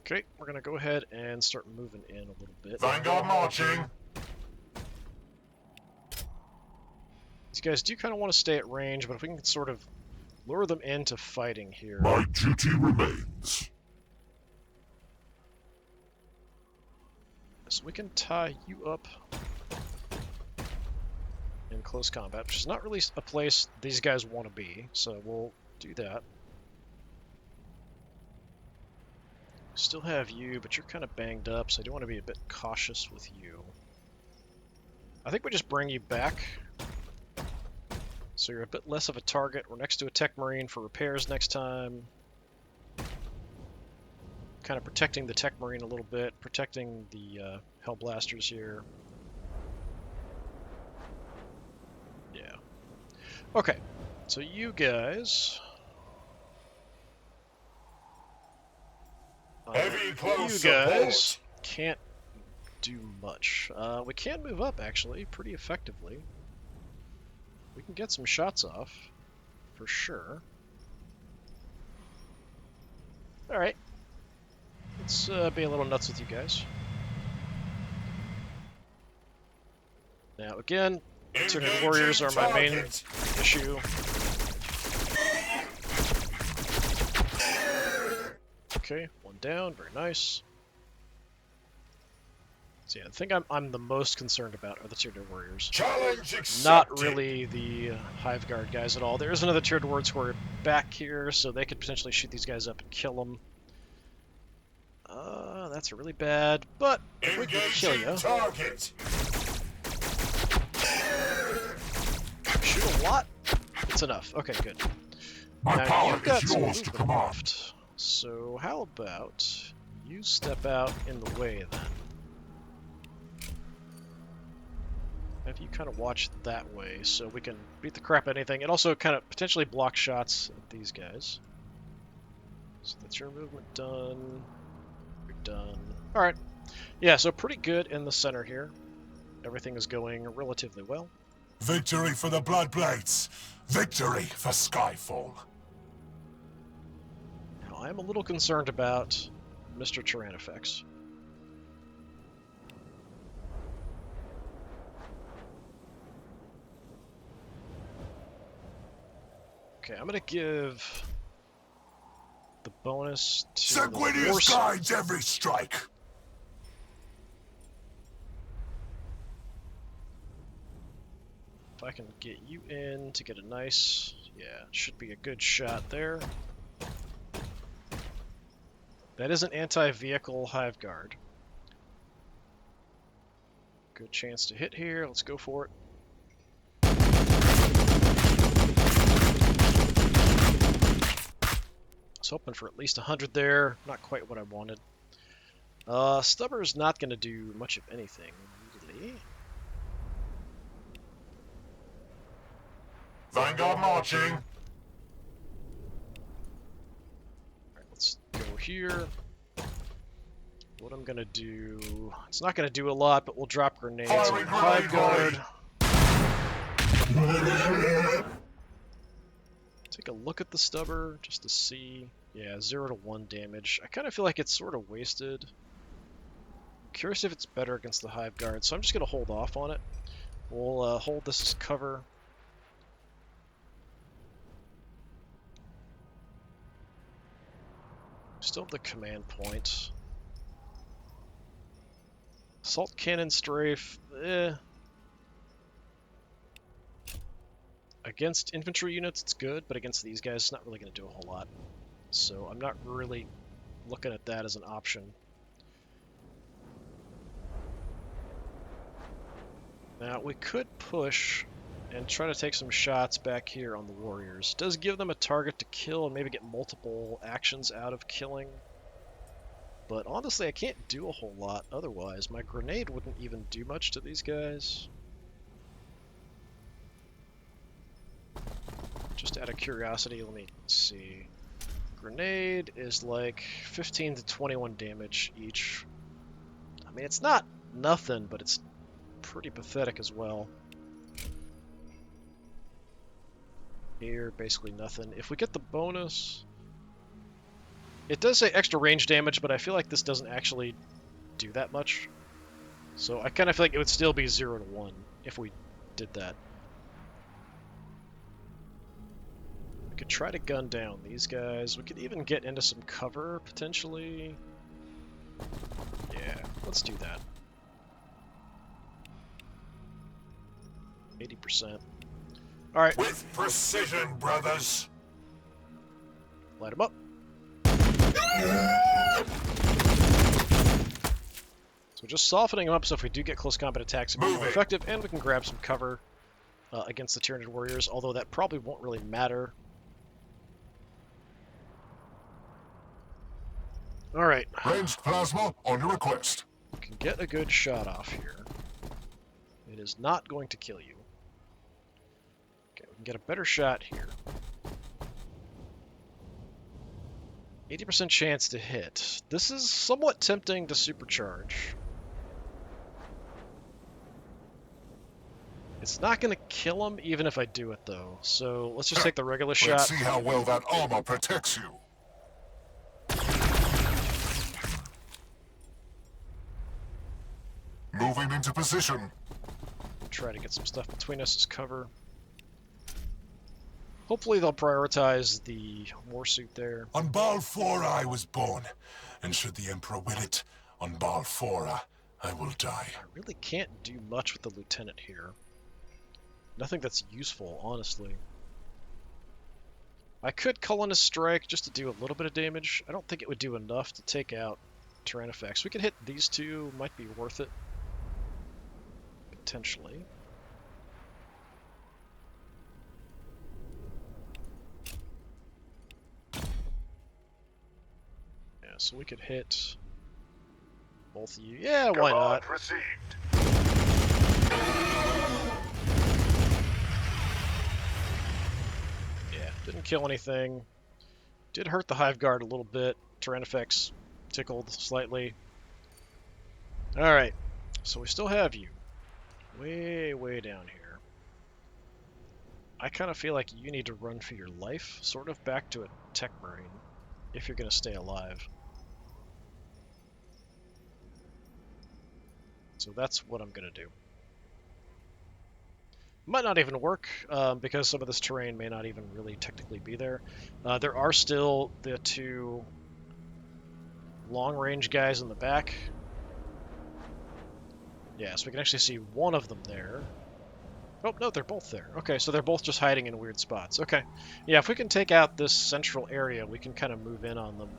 Okay, we're gonna go ahead and start moving in a little bit. Vanguard marching! These guys do kind of want to stay at range, but if we can sort of lure them into fighting here. My duty remains. So we can tie you up in close combat, which is not really a place these guys want to be, so we'll do that. Still have you, but you're kind of banged up, so I do want to be a bit cautious with you. I think we just bring you back. So you're a bit less of a target. We're next to a Tech Marine for repairs next time. Kind of protecting the Tech Marine a little bit, protecting the Hellblasters here. Yeah. Okay, so you guys... Heavy close you guys support. can't do much. We can move up, actually, pretty effectively. We can get some shots off, for sure. Alright. Let's be a little nuts with you guys. Now, again, Tyranid Warriors are my main issue. Okay, one down, very nice. So yeah, the thing I'm the most concerned about are the Tyranid Warriors. Challenge accepted. Not really the Hive Guard guys at all. There is another Tyranid Warriors who are back here, so they could potentially shoot these guys up and kill them. That's really bad, but if we can kill you... Target. Shoot a lot? It's enough. Okay, good. My Now, power you've got is some yours to movement command. left. So how about you step out in the way, then? Have you kind of watch that way so we can beat the crap out of anything, and also kind of potentially block shots at these guys. So that's your movement done. You're done. Alright. Yeah, so pretty good in the center here. Everything is going relatively well. Victory for the Bloodblades. Victory for Skyfall. Now, I'm a little concerned about Mr. Tyrannifex. Okay, I'm gonna give the bonus to the Sanguinius Warsuit. guides every strike. If I can get you in to get a nice... Yeah, should be a good shot there. That is an anti-vehicle Hive Guard. Good chance to hit here. Let's go for it. I was hoping for at least 100 there. Not quite what I wanted. Stubber's not going to do much of anything, really. Vanguard marching. Alright, let's go here. What I'm gonna do... It's not gonna do a lot, but we'll drop grenades on Firing the Hive grenade, Guard. Take a look at the stubber, just to see. Yeah, 0 to 1 damage. I kind of feel like it's sort of wasted. I'm curious if it's better against the Hive Guard, so I'm just gonna hold off on it. We'll hold this as cover. Still have the command point. Assault cannon strafe, Against infantry units, it's good, but against these guys, it's not really going to do a whole lot. So I'm not really looking at that as an option. Now, we could push and try to take some shots back here on the warriors. It does give them a target to kill and maybe get multiple actions out of killing. But honestly, I can't do a whole lot otherwise. My grenade wouldn't even do much to these guys. Just out of curiosity, let me see. Grenade is like 15 to 21 damage each. I mean, it's not nothing, but it's pretty pathetic as well. Here, basically nothing. If we get the bonus... It does say extra range damage, but I feel like this doesn't actually do that much. So I kind of feel like it would still be 0 to 1 if we did that. We could try to gun down these guys. We could even get into some cover, potentially. Yeah, let's do that. 80%. Alright. With precision, brothers. Light them up. So So just softening them up so if we do get close combat attacks, it'll be more effective, and we can grab some cover against the Tyranid warriors, although that probably won't really matter. Alright. Ranged plasma on your request. We can get a good shot off here. It is not going to kill you. Okay, we can get a better shot here. 80% chance to hit. This is somewhat tempting to supercharge. It's not going to kill him even if I do it, though. So let's just take the regular shot. Let's see how well that armor protects you. Moving into position. Try to get some stuff between us as cover. Hopefully they'll prioritize the Warsuit there. On Balfora I was born, and should the Emperor will it, on Balfora I will die. I really can't do much with the Lieutenant here. Nothing that's useful, honestly. I could call in a strike just to do a little bit of damage. I don't think it would do enough to take out Tyranids. We could hit these two, might be worth it. Potentially. Yeah, so we could hit both of you. Yeah, why not? Received. Yeah, didn't kill anything. Did hurt the Hive Guard a little bit. Tyranids tickled slightly. Alright, so we still have you. Way down here. I kind of feel like you need to run for your life, sort of back to a Tech Marine, if you're going to stay alive. So that's what I'm going to do. Might not even work, because some of this terrain may not even really technically be there. There are still the two long-range guys in the back. Yeah, so we can actually see one of them there. Oh, no, they're both there. Okay, so they're both just hiding in weird spots. Okay. Yeah, if we can take out this central area, we can kind of move in on them.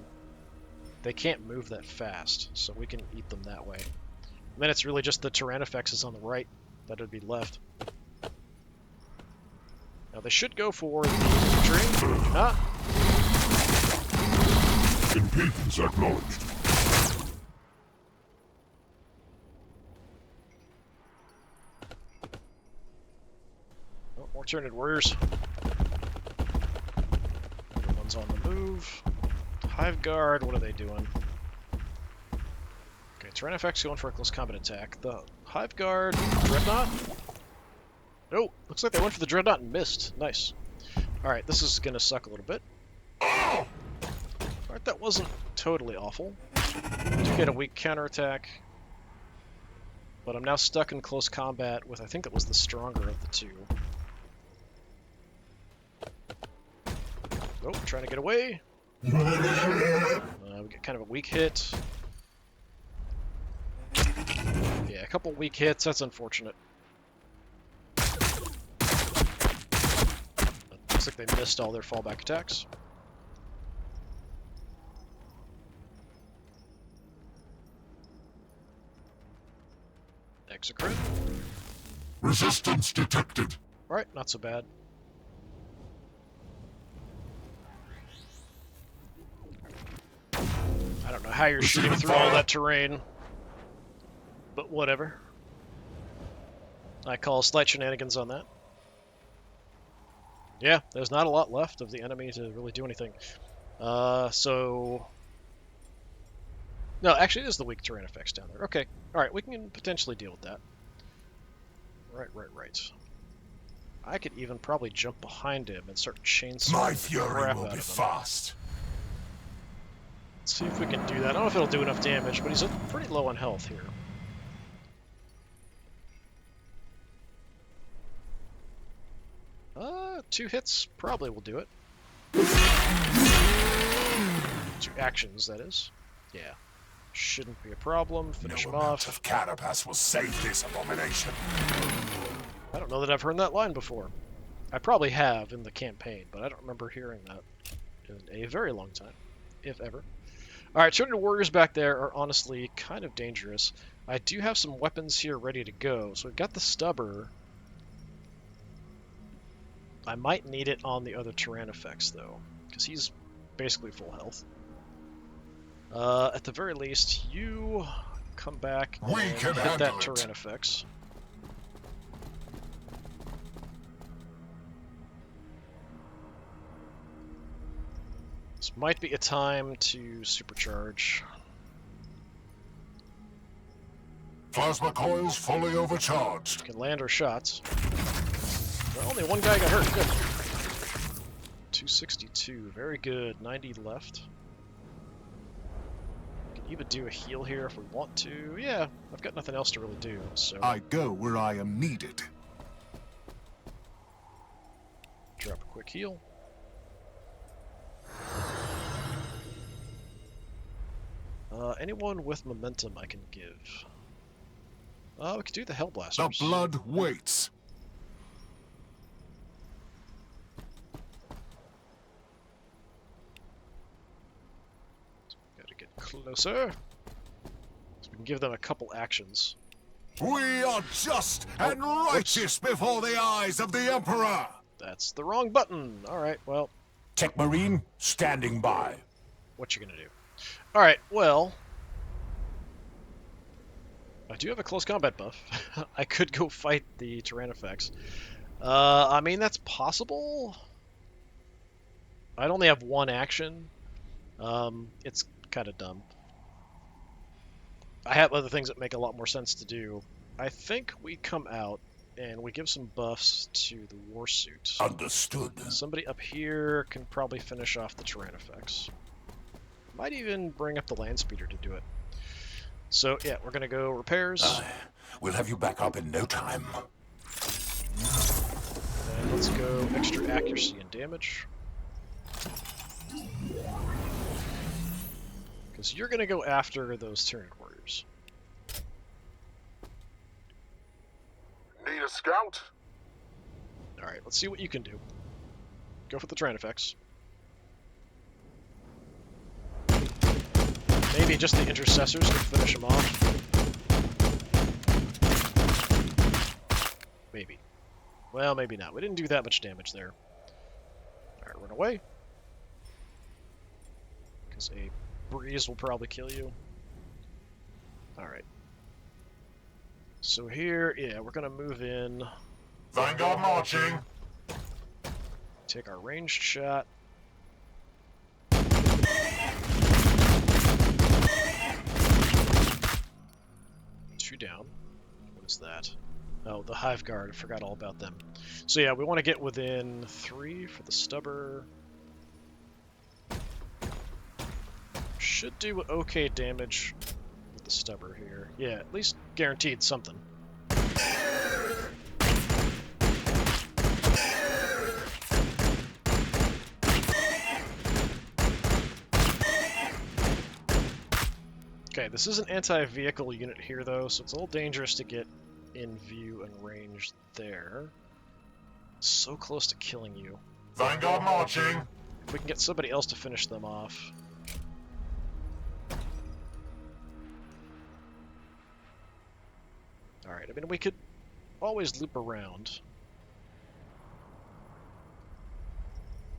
They can't move that fast, so we can eat them that way. And then it's really just the Tyranids on the right that would be left. Now, they should go for the tree. Maybe not. Impedance acknowledged. Oh, more Tyranid warriors. Everyone's on the move. Hive Guard, what are they doing? Okay, Tyranids going for a close combat attack. The Hive Guard, Dreadnought? Oh, looks like they went for the Dreadnought and missed. Nice. Alright, this is going to suck a little bit. Alright, that wasn't totally awful. Did get a weak counterattack. But I'm now stuck in close combat with, I think it was the stronger of the two. Oh, trying to get away. We get kind of a weak hit. Yeah, a couple weak hits, that's unfortunate. Looks like they missed all their fallback attacks. Execute. Resistance detected. Alright, not so bad. I don't know how you're shooting through all that terrain, but whatever. I call slight shenanigans on that. Yeah, there's not a lot left of the enemy to really do anything. So... No, actually it is the weak terrain effects down there. Okay, alright, we can potentially deal with that. Right. I could even probably jump behind him and start chainsawing My the fury crap will out be of him. fast. Let's see if we can do that. I don't know if it'll do enough damage, but he's pretty low on health here. Two hits probably will do it. 2 actions, that is. Yeah. Shouldn't be a problem. Finish him No amount off. of carapace will save this abomination. I don't know that I've heard that line before. I probably have in the campaign, but I don't remember hearing that in a very long time, if ever. Alright, Tyranid warriors back there are honestly kind of dangerous. I do have some weapons here ready to go. So we've got the stubber. I might need it on the other Tyrannifex, though, because he's basically full health. At the very least, you come back and can hit that handle it. Tyrannifex. This might be a time to supercharge. Plasma coils fully overcharged. Can land our shots. Well, only one guy got hurt. Good. 262. Very good. 90 left. Can even do a heal here if we want to. Yeah, I've got nothing else to really do, so... I go where I am needed. Drop a quick heal. Anyone with momentum I can give. We could do the The Hellblasters. blood waits. Gotta get closer. So we can give them a couple actions. We are just and righteous before the eyes of the Emperor. That's the wrong button. Alright, well, Tech Marine, standing by. what you gonna do? Alright, well... I do have a close combat buff. I could go fight the Tyrannifex. I mean, that's possible. I'd only have one action. It's kind of dumb. I have other things that make a lot more sense to do. I think we come out and we give some buffs to the Warsuit. Understood. Somebody up here can probably finish off the Tyrannifex. Might even bring up the Landspeeder to do it. So, yeah, we're going to go repairs. We'll have you back up in no time. And let's go extra accuracy and damage. Because you're going to go after those Tyranid warriors. Need a scout? Alright, let's see what you can do. Go for the Tyrannifex. Maybe just the intercessors can finish him off. Maybe. Well, maybe not. We didn't do that much damage there. Alright, run away. Because a breeze will probably kill you. Alright. So here, yeah, we're going to move in. Vanguard marching. Take our ranged shot. Two down. What is that? Oh, the Hive Guard. I forgot all about them. So yeah, we want to get within 3 for the stubber. Should do okay damage with the stubber here. Yeah, at least guaranteed something. Okay, this is an anti-vehicle unit here, though, so it's a little dangerous to get in view and range there. So close to killing you. Vanguard marching. If we can get somebody else to finish them off. Alright, I mean, we could always loop around.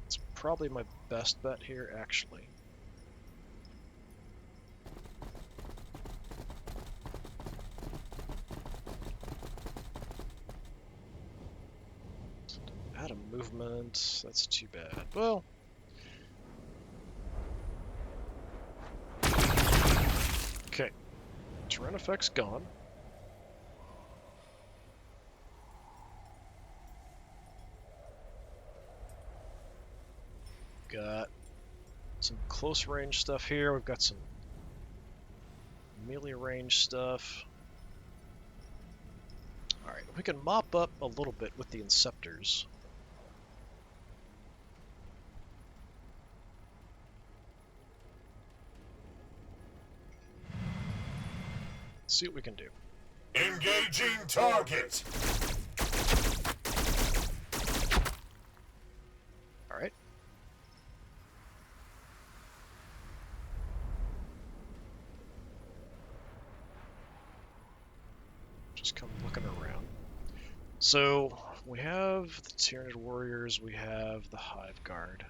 It's probably my best bet here, actually. Out of movement, that's too bad. Well, okay. Tyrannifex gone. Got some close range stuff here. We've got some melee range stuff. Alright, we can mop up a little bit with the Inceptors. See what we can do. Engaging target. Alright. Just come looking around. So we have the Tyranid warriors. We have the Hive Guard.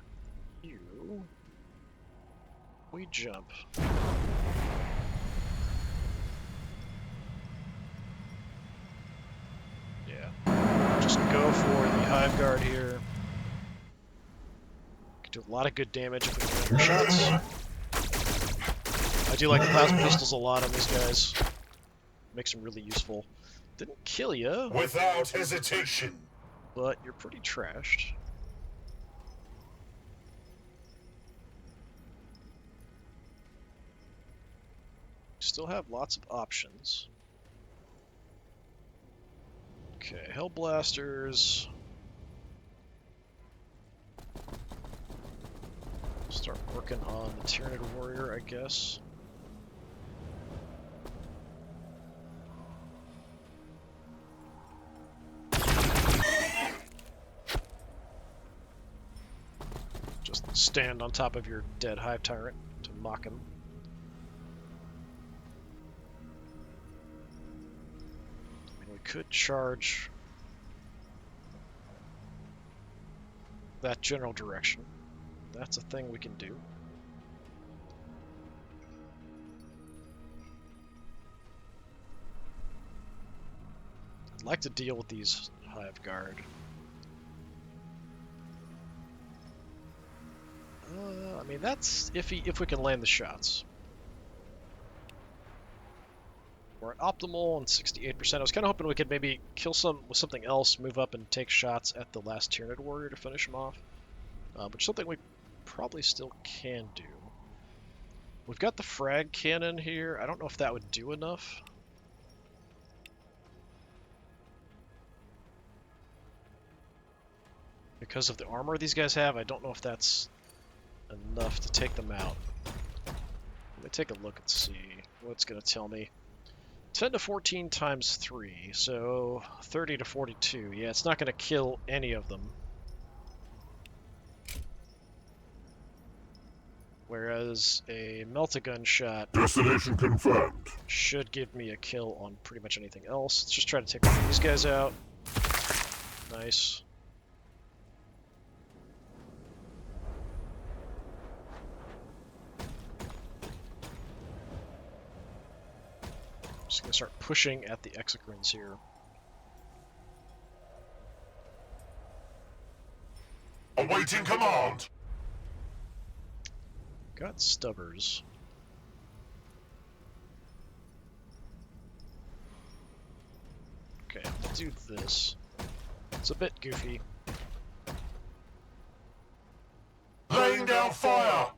We jump. Yeah. Just go for the Hive Guard here. Can do a lot of good damage if we can land our shots. I do like the plasma pistols a lot on these guys. Makes them really useful. Didn't kill you. Without hesitation. But you're pretty trashed. Still have lots of options. Okay, Hellblasters. Start working on the Tyranid Warrior, I guess. Just stand on top of your dead Hive Tyrant to mock him. Could charge that general direction. That's a thing we can do. I'd like to deal with these Hive Guard. I mean, that's iffy if we can land the shots. We're at optimal and 68%. I was kind of hoping we could maybe kill some with something else, move up and take shots at the last Tyranid Warrior to finish him off. Which is something we probably still can do. We've got the frag cannon here. I don't know if that would do enough. Because of the armor these guys have, I don't know if that's enough to take them out. Let me take a look and see what's going to tell me. 10 to 14 times 3, so 30 to 42. Yeah, it's not going to kill any of them. Whereas a melt-a-gun shot Destination confirmed. should give me a kill on pretty much anything else. Let's just try to take one of these guys out. Nice. Just gonna start pushing at the Exocrines here. Awaiting command. Got stubbers. Okay, I'll do this. It's a bit goofy. Laying down fire.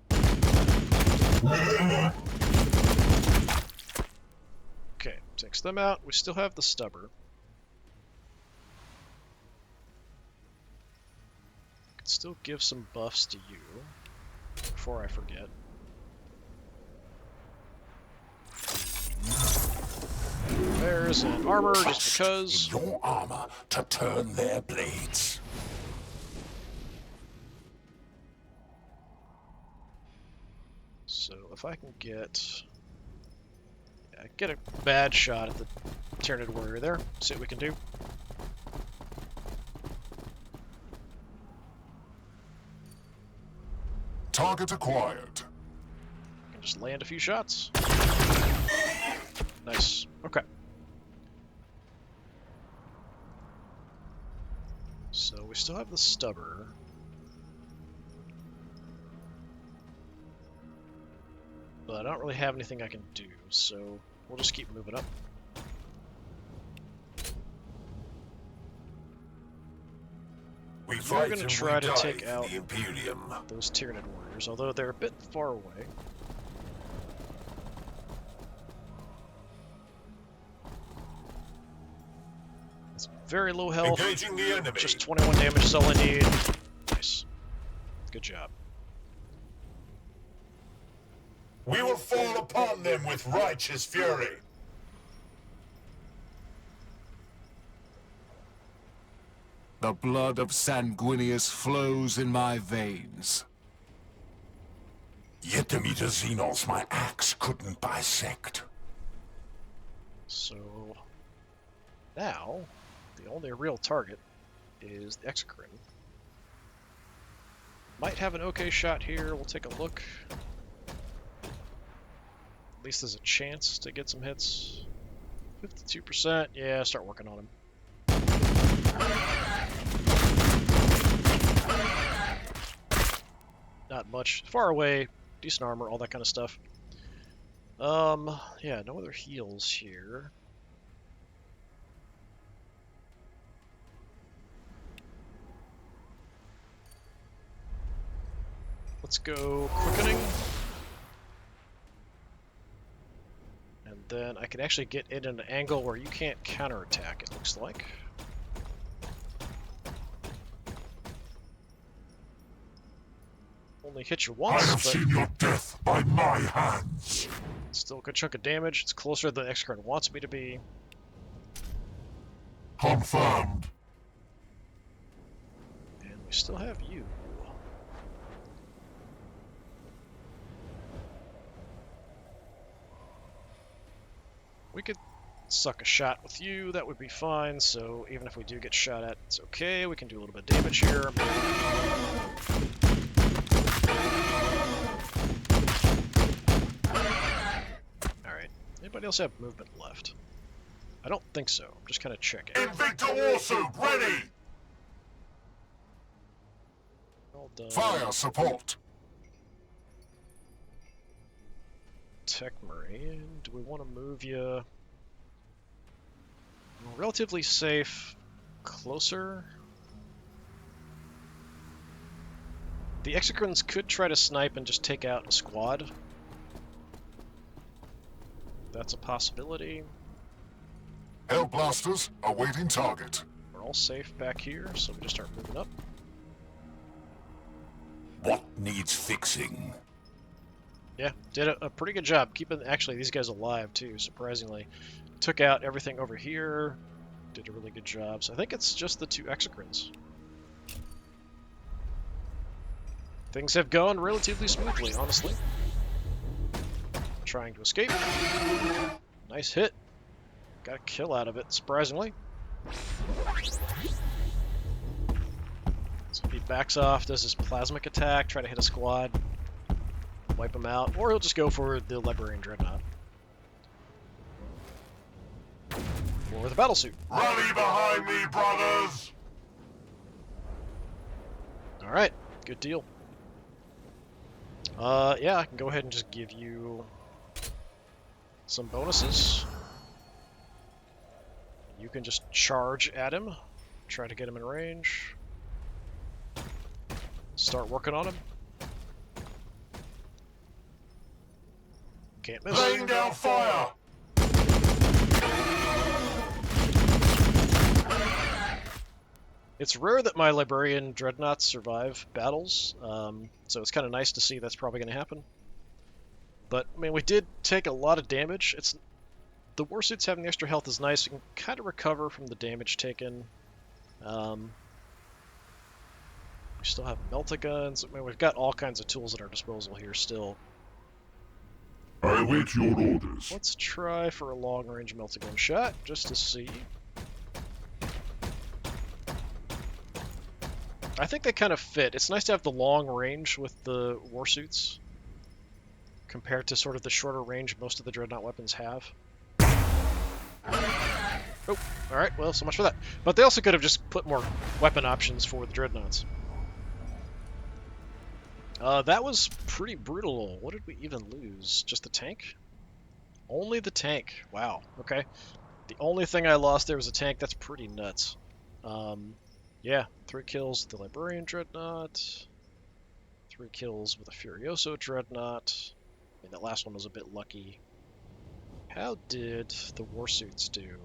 Okay, takes them out. We still have the stubber. Could still give some buffs to you before I forget. There's an armor just because. In your armor to turn their blades. So if I can get a bad shot at the Tyranid Warrior there, see what we can do. Target acquired. Can just land a few shots. Nice. Okay. So we still have the stubber. But I don't really have anything I can do, so we'll just keep moving up. We We're fight going to and try we to die take for out the Imperium. those Tyranid warriors, although they're a bit far away. It's very low health. Engaging the enemy. Just 21 damage is all I need. Nice. Good job. We will fall upon them with righteous fury. The blood of Sanguinius flows in my veins. Yet the meter Xenos my axe couldn't bisect. So Now, the only real target is the Exocrine. Might have an okay shot here. We'll take a look. At least there's a chance to get some hits. 52%. Yeah, start working on him. Not much. Far away. Decent armor, all that kind of stuff. Yeah, no other heals here. Let's go quickening. And then I can actually get in an angle where you can't counterattack, it looks like. Only hit you I once, have but seen your death by my hands. still a good chunk of damage. It's closer than the Exocrine wants me to be. Confirmed. And we still have you. We could suck a shot with you, that would be fine, so even if we do get shot at, it's okay. We can do a little bit of damage here. Alright, anybody else have movement left? I don't think so, I'm just kind of checking. Invictor Warsuit ready. Well done. Fire support! Tech Marine, do we want to move you relatively safe closer? The Exocrines could try to snipe and just take out a squad. That's a possibility. Hellblasters awaiting target. We're all safe back here, so we just start moving up. What needs fixing? Yeah, did a pretty good job keeping actually these guys alive too, surprisingly. Took out everything over here, did a really good job. So I think it's just the two Exocrines. Things have gone relatively smoothly, honestly. Trying to escape. Nice hit. Got a kill out of it, surprisingly. So he backs off, does his plasmic attack, try to hit a squad. Wipe him out, or he'll just go for the Librarian Dreadnought. Or the Battlesuit. Rally behind me, brothers. Alright, good deal. Yeah, I can go ahead and just give you some bonuses. You can just charge at him, try to get him in range. Start working on him. Can't miss. Laying down fire. It's rare that my Librarian Dreadnoughts survive battles, so it's kind of nice to see that's probably going to happen. But, I mean, we did take a lot of damage. The Warsuits having the extra health is nice. You can kind of recover from the damage taken. We still have Melt-A-Guns. I mean, we've got all kinds of tools at our disposal here still. I await your orders. Let's try for a long-range Melt-A-Gun shot, just to see. I think they kind of fit. It's nice to have the long range with the Warsuits, compared to sort of the shorter range most of the Dreadnought weapons have. Oh, alright, well, so much for that. But they also could have just put more weapon options for the Dreadnoughts. That was pretty brutal. What did we even lose? Just the tank? Only the tank. Wow, okay. The only thing I lost there was a tank. That's pretty nuts. Yeah, 3 kills with the Librarian Dreadnought. 3 kills with a Furioso Dreadnought. I mean, that last one was a bit lucky. How did the Warsuits do?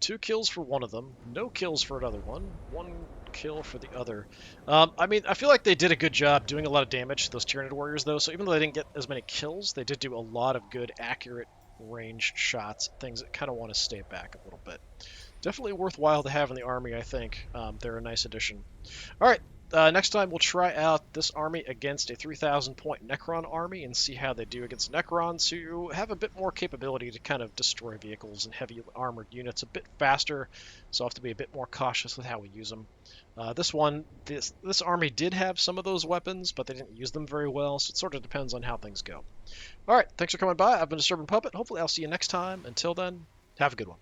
2 kills for one of them, no kills for another one, 1 kill for the other. I mean, I feel like they did a good job doing a lot of damage to those Tyranid warriors, though, so even though they didn't get as many kills, they did do a lot of good, accurate, ranged shots, things that kind of want to stay back a little bit. Definitely worthwhile to have in the army, I think. They're a nice addition. Alright, next time we'll try out this army against a 3,000 point Necron army and see how they do against Necrons, who have a bit more capability to kind of destroy vehicles and heavy armored units a bit faster, so I'll have to be a bit more cautious with how we use them. This army did have some of those weapons, but they didn't use them very well, so it sort of depends on how things go. Alright, thanks for coming by. I've been Disturbing Puppet. Hopefully I'll see you next time. Until then, have a good one.